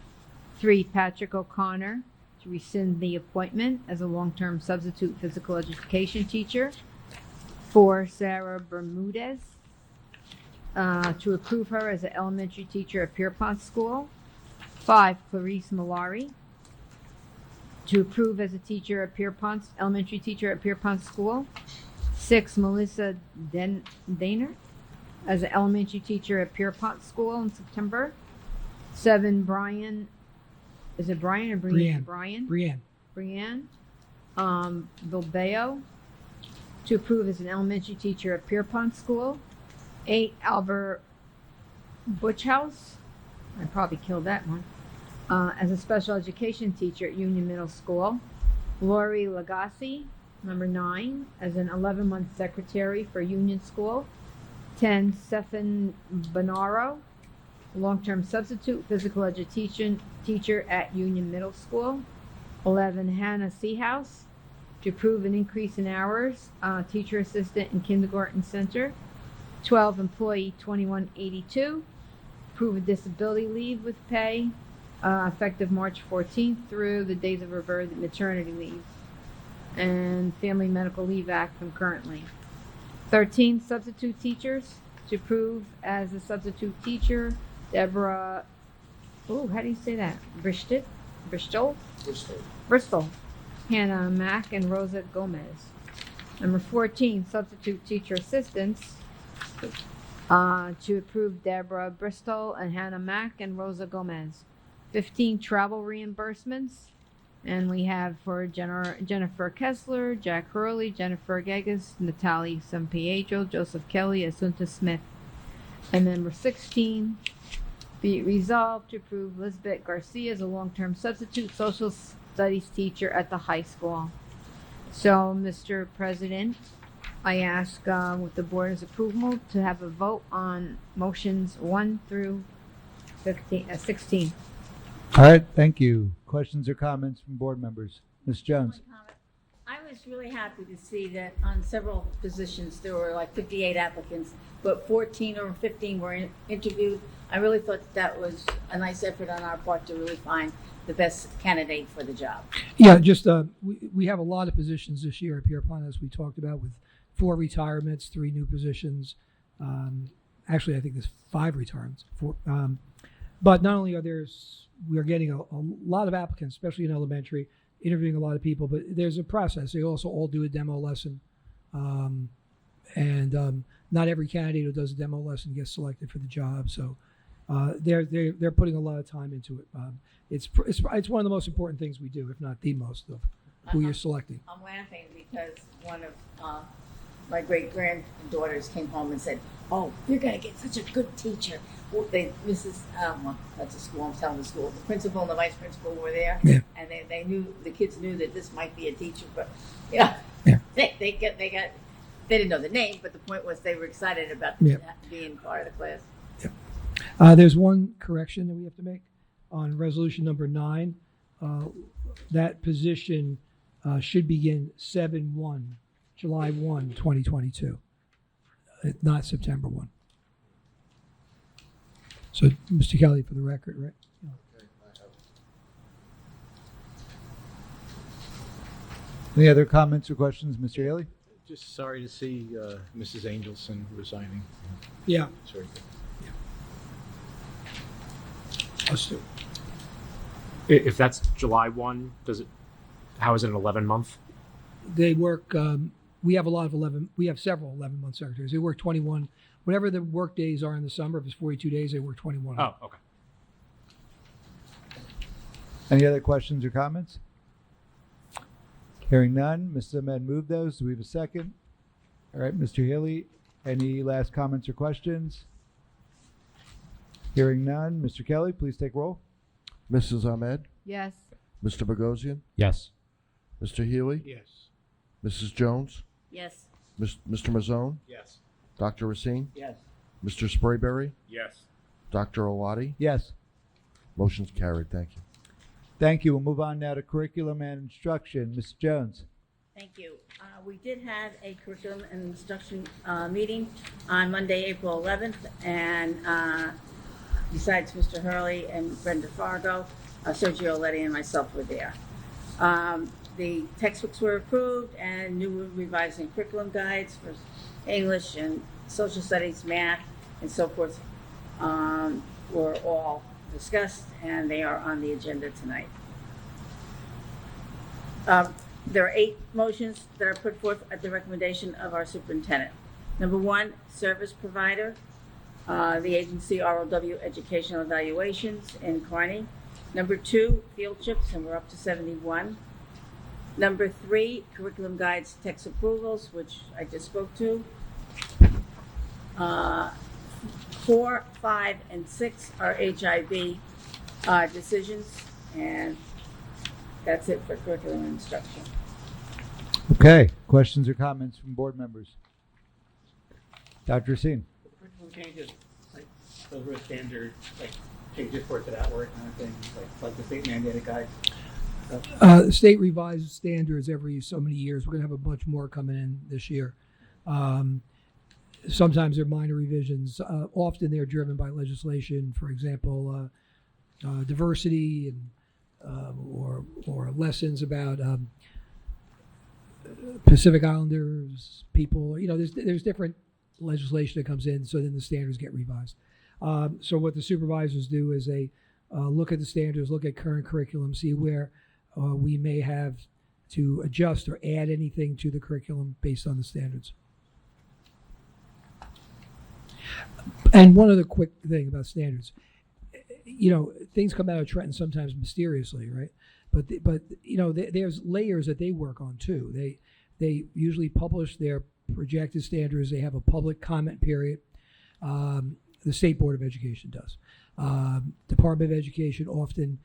Speaker 12: 3, Patrick O'Connor to rescind the appointment as a long-term substitute physical education teacher. 4, Sarah Bermudez to approve her as an elementary teacher at Pierpont School. 5, Clarice Malari to approve as a teacher at Pierpont, elementary teacher at Pierpont School. 6, Melissa Daner as an elementary teacher at Pierpont School in September. 7, Brian, is it Brian or Brianne? Brianne Bilbao to approve as an elementary teacher at Pierpont School. 8, Albert Butchhouse, I probably killed that one, as a special education teacher at Union Middle School. Lori Lagasse, number 9, as an 11-month secretary for Union School. 10, Stephan Bonaro, long-term substitute physical education teacher at Union Middle School. 11, Hannah Seahouse to approve an increase in hours, teacher assistant in kindergarten center. 12, employee 2182, approve a disability leave with pay, effective March 14th through the days of her birth and maternity leave, and Family Medical Leave Act concurrently. 13, substitute teachers to approve as a substitute teacher, Deborah, how do you say that? Bristol, Hannah Mack, and Rosa Gomez. Number 14, substitute teacher assistants to approve Deborah Bristol and Hannah Mack and Rosa Gomez. 15, travel reimbursements, and we have for Jennifer Kessler, Jack Hurley, Jennifer Gegas, Natalie Sampietro, Joseph Kelly, Asunta Smith. And number 16, be it resolved to approve Lisbeth Garcia as a long-term substitute social studies teacher at the high school. So, Mr. President, I ask with the board's approval to have a vote on motions 1 through 16.
Speaker 1: All right, thank you. Questions or comments from board members? Ms. Jones.
Speaker 4: I was really happy to see that on several positions there were like 58 applicants, but 14 or 15 were interviewed. I really thought that was a nice effort on our part to really find the best candidate for the job.
Speaker 10: Yeah, just we have a lot of positions this year at Pierpont, as we talked about, with 4 retirements, 3 new positions. Actually, I think there's 5 retirements. But not only we are getting a lot of applicants, especially in elementary, interviewing a lot of people, but there's a process. They also all do a demo lesson. And not every candidate who does a demo lesson gets selected for the job. So they're putting a lot of time into it. It's one of the most important things we do, if not the most, of who you're selecting.
Speaker 4: I'm laughing because one of my great-granddaughters came home and said, "Oh, you're going to get such a good teacher." Well, that's a school, I'm telling the school. The principal and the vice principal were there, and they knew, the kids knew that this might be a teacher, but they didn't know the name, but the point was they were excited about being part of the class.
Speaker 10: There's one correction that we have to make on resolution number 9. That position should begin July 1, 2022, not September 1. So, Mr. Kelly, for the record, right?
Speaker 1: Any other comments or questions, Mr. Haley?
Speaker 9: Just sorry to see Mrs. Angelson resigning.
Speaker 10: Yeah.
Speaker 9: It's very good.
Speaker 10: Us too.
Speaker 11: If that's July 1, how is it an 11-month?
Speaker 10: They work, we have we have several 11-month secretaries. They work 21, whatever the work days are in the summer, if it's 42 days, they work 21.
Speaker 11: Oh, okay.
Speaker 1: Any other questions or comments? Hearing none, Mrs. Ahmed moved those. Do we have a second? All right, Mr. Healy, any last comments or questions? Hearing none, Mr. Kelly, please take roll.
Speaker 3: Mrs. Ahmed,
Speaker 12: Yes.
Speaker 3: Mr. Bogosian,
Speaker 11: Yes.
Speaker 3: Mr. Healy,
Speaker 9: Yes.
Speaker 3: Mrs. Jones,
Speaker 4: Yes.
Speaker 3: Mr. Mazzone,
Speaker 9: Yes.
Speaker 3: Dr. Racine,
Speaker 8: Yes.
Speaker 3: Mr. Sprayberry,
Speaker 11: Yes.
Speaker 3: Dr. Owati.
Speaker 1: Yes.
Speaker 3: Motion's carried. Thank you.
Speaker 1: Thank you. We'll move on now to curriculum and instruction. Mrs. Jones.
Speaker 4: Thank you. We did have a curriculum and instruction meeting on Monday, April 11th, and besides Mr. Hurley and Brenda Fargo, Sergio Letty and myself were there. The textbooks were approved and new revised and curriculum guides for English and social studies, math, and so forth were all discussed, and they are on the agenda tonight. There are 8 motions that are put forth at the recommendation of our superintendent. Number 1, service provider, the agency ROW Educational Evaluations in Kearney. Number 2, field trips, and we're up to 71. Number 3, curriculum guides, text approvals, which I just spoke to. 4, 5, and 6 are HIB decisions, and that's it for curriculum and instruction.
Speaker 1: Okay. Questions or comments from board members? Dr. Racine.
Speaker 8: Curriculum changes, like those were standard, like changes for it to that word kind of thing, like the state mandated guides.
Speaker 10: The state revises standards every so many years. We're going to have a bunch more coming in this year. Sometimes they're minor revisions. Often they're driven by legislation, for example, diversity and or lessons about Pacific Islanders people. There's different legislation that comes in, so then the standards get revised. So what the supervisors do is they look at the standards, look at current curriculum, see where we may have to adjust or add anything to the curriculum based on the standards. And one other quick thing about standards, things come out of Trenton sometimes mysteriously, right? But there's layers that they work on too. They usually publish their projected standards. They have a public comment period. The State Board of Education does. Department of Education often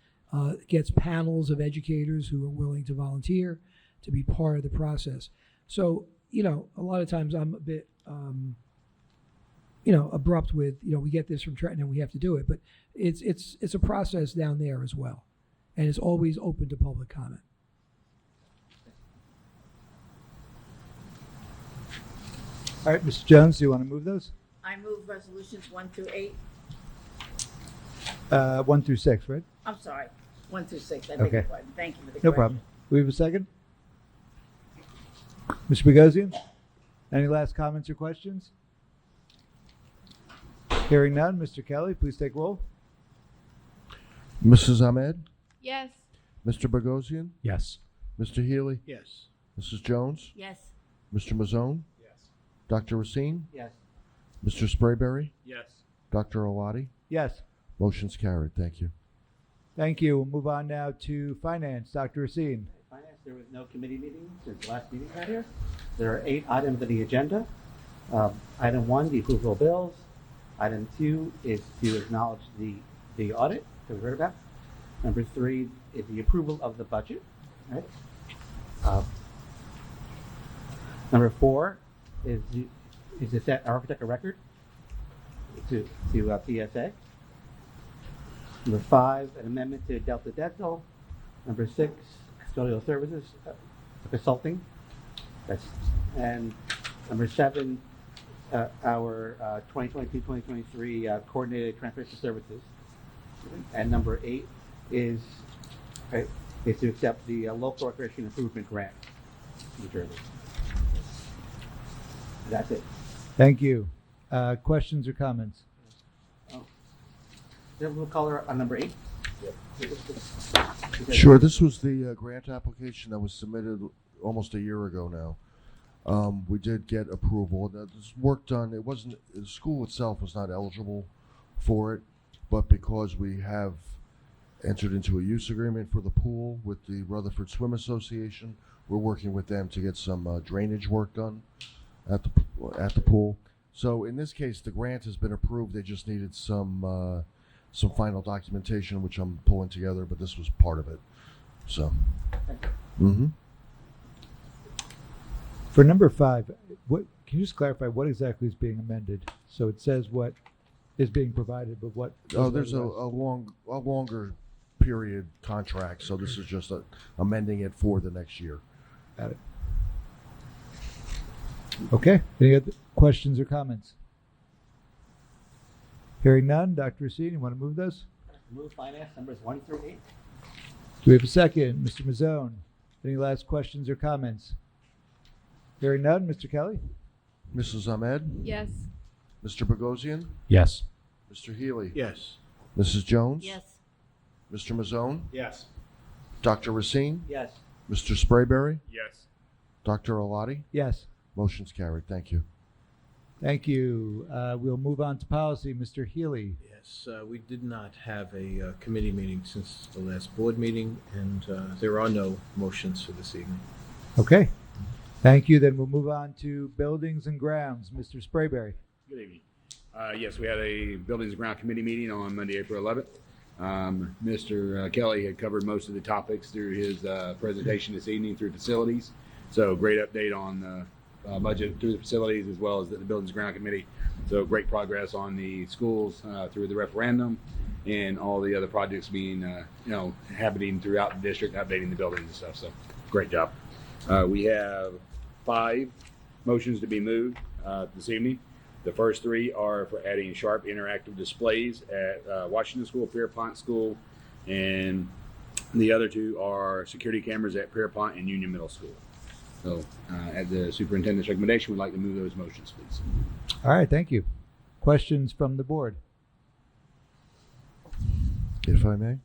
Speaker 10: gets panels of educators who are willing to volunteer to be part of the process. So, a lot of times I'm a bit, abrupt with, we get this from Trenton and we have to do it. But it's a process down there as well. And it's always open to public comment.
Speaker 1: All right, Mr. Jones, do you want to move those?
Speaker 4: I move resolutions 1 through 8.
Speaker 1: 1 through 6, right?
Speaker 4: I'm sorry, 1 through 6. I beg
Speaker 1: Okay.
Speaker 4: your pardon. Thank you for the
Speaker 1: No
Speaker 4: correction.
Speaker 1: problem. We have a second? Mr. Bogosian? Any last comments or questions? Hearing none, Mr. Kelly, please take roll.
Speaker 3: Mrs. Ahmed,
Speaker 12: Yes.
Speaker 3: Mr. Bogosian,
Speaker 11: Yes.
Speaker 3: Mr. Healy,
Speaker 9: Yes.
Speaker 3: Mrs. Jones,
Speaker 4: Yes.
Speaker 3: Mr. Mazzone,
Speaker 9: Yes.
Speaker 3: Dr. Racine,
Speaker 8: Yes.
Speaker 3: Mr. Sprayberry,
Speaker 9: Yes.
Speaker 3: Dr. Owati.
Speaker 1: Yes.
Speaker 3: Motion's carried. Thank you.
Speaker 1: Thank you. We'll move on now to finance. Dr. Racine.
Speaker 8: Finance, there was no committee meeting since the last meeting right here. There are 8 items on the agenda. Item 1, the approval of bills. Item 2 is to acknowledge the audit that we heard about. Number 3 is the approval of the budget. Right? Number 4 is to set architect a record to PSA. Number 5, an amendment to Delta Dental. Number 6, custodial services, consulting. And number 7, our 2022-2023 coordinated transportation services. And number 8 is to accept the local recreation improvement grant, New Jersey. That's it.
Speaker 1: Thank you. Questions or comments?
Speaker 8: Do you have a little color on number 8?
Speaker 3: Sure. This was the grant application that was submitted almost a year ago now. We did get approval. Now, this work done. It wasn't the school itself was not eligible for it, but because we have entered into a use agreement for the pool with the Rutherford Swim Association, we're working with them to get some drainage work done at the pool. So in this case, the grant has been approved. They just needed some final documentation, which I'm pulling together, but this was part of it. So,
Speaker 1: For number 5, what can you just clarify what exactly is being amended? So it says what is being provided, but what?
Speaker 3: Oh, there's a longer period contract, so this is just amending it for the next year.
Speaker 1: Got it. Okay. Any other questions or comments? Hearing none, Dr. Racine, you want to move those?
Speaker 8: Move finance numbers 1 through 8.
Speaker 1: Do we have a second? Mr. Mazzone, any last questions or comments? Hearing none, Mr. Kelly?
Speaker 3: Mrs. Ahmed?
Speaker 12: Yes.
Speaker 3: Mr. Bogosian?
Speaker 6: Yes.
Speaker 3: Mr. Healy?
Speaker 9: Yes.
Speaker 3: Mrs. Jones?
Speaker 4: Yes.
Speaker 3: Mr. Mazzone?
Speaker 7: Yes.
Speaker 3: Dr. Racine?
Speaker 8: Yes.
Speaker 3: Mr. Sprayberry?
Speaker 7: Yes.
Speaker 3: Dr. Alati?
Speaker 1: Yes.
Speaker 3: Motion's carried. Thank you.
Speaker 1: Thank you. We'll move on to policy. Mr. Healy.
Speaker 9: Yes, we did not have a committee meeting since the last board meeting, and there are no motions for this evening.
Speaker 1: Okay. Thank you. Then we'll move on to buildings and grounds. Mr. Sprayberry.
Speaker 5: Good evening. Yes, we had a Buildings and Ground Committee meeting on Monday, April 11th. Mr. Kelly had covered most of the topics through his presentation this evening through facilities. So great update on the budget through the facilities as well as the Buildings and Ground Committee. So great progress on the schools through the referendum and all the other projects being, happening throughout the district, updating the buildings and stuff. So great job. We have 5 motions to be moved this evening. The first 3 are for adding sharp interactive displays at Washington School, Pierpont School, and the other 2 are security cameras at Pierpont and Union Middle School. So at the superintendent's recommendation, we'd like to move those motions, please.
Speaker 1: All right. Thank you. Questions from the board?
Speaker 3: If I may?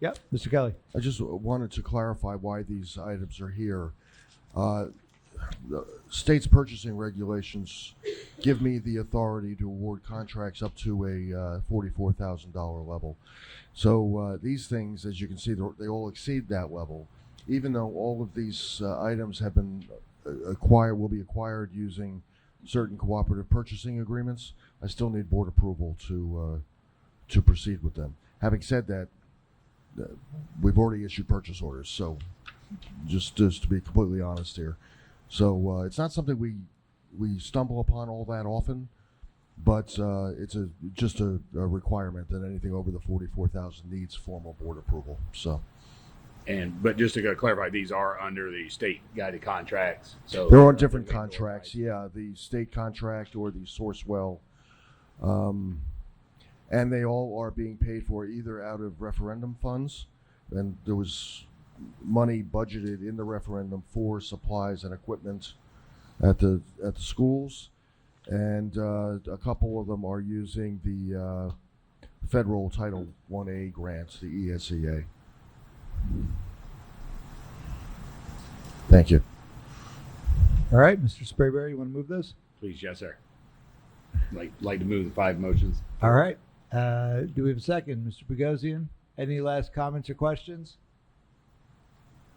Speaker 1: Yep. Mr. Kelly.
Speaker 3: I just wanted to clarify why these items are here. The state's purchasing regulations give me the authority to award contracts up to a $44,000 level. So these things, as you can see, they all exceed that level. Even though all of these items have been will be acquired using certain cooperative purchasing agreements, I still need board approval to proceed with them. Having said that, we've already issued purchase orders, so just to be completely honest here. So it's not something we stumble upon all that often, but it's just a requirement that anything over the 44,000 needs formal board approval. So,
Speaker 5: But just to clarify, these are under the state guided contracts. So
Speaker 3: they're on different contracts. Yeah, the state contract or the Sourcewell, and they all are being paid for either out of referendum funds, and there was money budgeted in the referendum for supplies and equipment at the schools, and a couple of them are using the federal Title 1A grants, the ESEA. Thank you.
Speaker 1: All right. Mr. Sprayberry, you want to move those?
Speaker 5: Please, yes, sir. Like to move the 5 motions.
Speaker 1: All right. Do we have a second? Mr. Bogosian, any last comments or questions?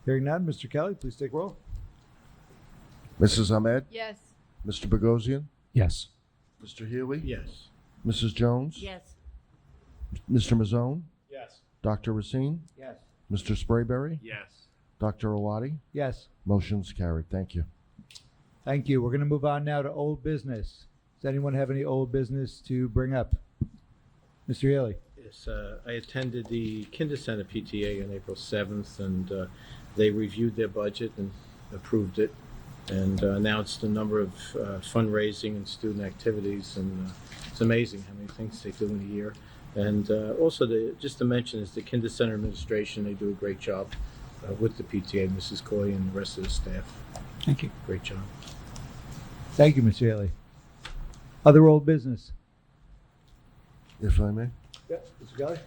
Speaker 1: Hearing none, Mr. Kelly, please take roll.
Speaker 3: Mrs. Ahmed?
Speaker 12: Yes.
Speaker 3: Mr. Bogosian?
Speaker 6: Yes.
Speaker 3: Mr. Healy?
Speaker 9: Yes.
Speaker 3: Mrs. Jones?
Speaker 4: Yes.
Speaker 3: Mr. Mazzone?
Speaker 7: Yes.
Speaker 3: Dr. Racine?
Speaker 8: Yes.
Speaker 3: Mr. Sprayberry?
Speaker 7: Yes.
Speaker 3: Dr. Alati?
Speaker 1: Yes.
Speaker 3: Motion's carried. Thank you.
Speaker 1: Thank you. We're going to move on now to old business. Does anyone have any old business to bring up? Mr. Healy.
Speaker 9: Yes, I attended the Kinder Center PTA on April 7th, and they reviewed their budget and approved it and announced a number of fundraising and student activities, and it's amazing how many things they do in a year. And also, just to mention is the Kinder Center administration, they do a great job with the PTA, Mrs. Coy and the rest of the staff.
Speaker 10: Thank you.
Speaker 9: Great job.
Speaker 1: Thank you, Mr. Haley. Other old business?
Speaker 3: If I may.
Speaker 1: Yeah, Mr. Kelly?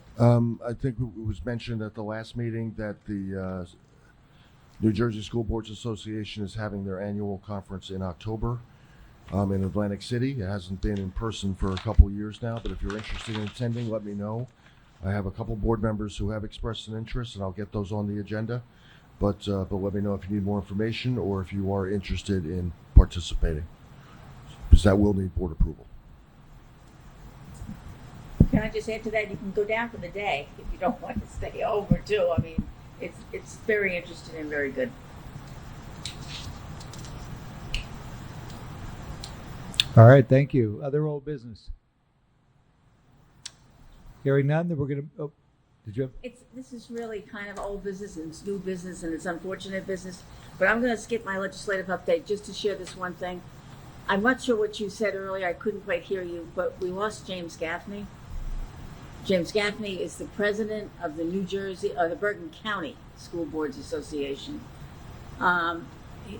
Speaker 3: I think it was mentioned at the last meeting that the New Jersey School Boards Association is having their annual conference in October in Atlantic City. It hasn't been in person for a couple of years now, but if you're interested in attending, let me know. I have a couple board members who have expressed an interest, and I'll get those on the agenda. But let me know if you need more information or if you are interested in participating, because that will need board approval.
Speaker 4: Can I just add to that? You can go down for the day if you don't want to stay over too. I mean, it's very interesting and very good.
Speaker 1: All right, thank you. Other old business? Hearing none, then we're going to, oh, did you have?
Speaker 4: This is really kind of old business and it's new business and it's unfortunate business. But I'm going to skip my legislative update just to share this one thing. I'm not sure what you said earlier. I couldn't quite hear you, but we lost James Gaffney. James Gaffney is the president of the the Bergen County School Boards Association.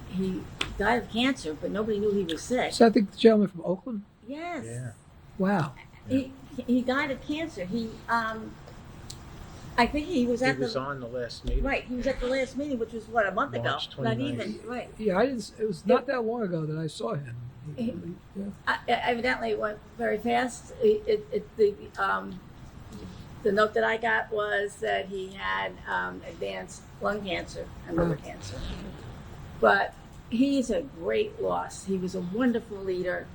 Speaker 4: He died of cancer, but nobody knew he was sick.
Speaker 10: Is that the gentleman from Oakland?
Speaker 4: Yes.
Speaker 1: Yeah.
Speaker 10: Wow.
Speaker 4: He died of cancer. I think he was at
Speaker 9: He was on the last meeting.
Speaker 4: right. He was at the last meeting, which was what, a month ago?
Speaker 9: March
Speaker 4: Not
Speaker 9: 29th.
Speaker 4: even right.
Speaker 10: Yeah, it was not that long ago that I saw him. Yeah.
Speaker 4: Evidently, it went very fast. The note that I got was that he had advanced lung cancer and liver cancer. But he's a great loss. He was a wonderful leader.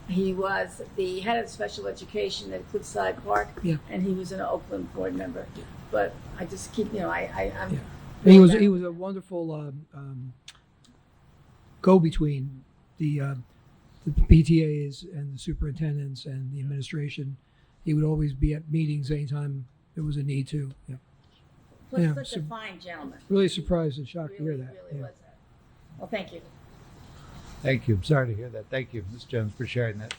Speaker 4: He was the head of special education at Cliffside Park, and he was an Oakland board member. But I just keep, I'm.
Speaker 10: Yeah. He was a wonderful go-between the PTAs and the superintendents and the administration. He would always be at meetings anytime there was a need to. Yeah. Yeah,
Speaker 4: Such a fine gentleman.
Speaker 10: Really surprised and shocked to hear
Speaker 4: Really,
Speaker 10: that.
Speaker 4: really
Speaker 10: Yeah.
Speaker 4: was that. Well, thank you.
Speaker 1: Thank you. I'm sorry to hear that. Thank you, Ms. Jones, for sharing that.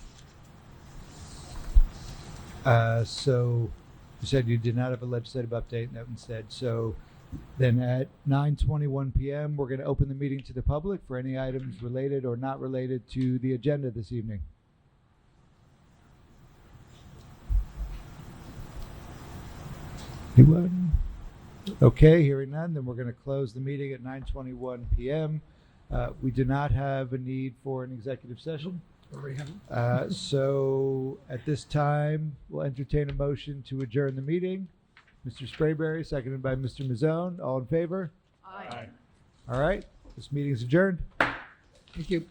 Speaker 1: So you said you did not have a legislative update, and that one said. So then at 9:21 p.m., we're going to open the meeting to the public for any items related or not related to the agenda this evening. Anyone? Okay, hearing none, then we're going to close the meeting at 9:21 p.m. We do not have a need for an executive session.
Speaker 10: Already have it.
Speaker 1: So at this time, we'll entertain a motion to adjourn the meeting. Mr. Sprayberry, seconded by Mr. Mazzone. All in favor?
Speaker 4: Aye.
Speaker 1: All right, this meeting is adjourned.
Speaker 10: Thank you.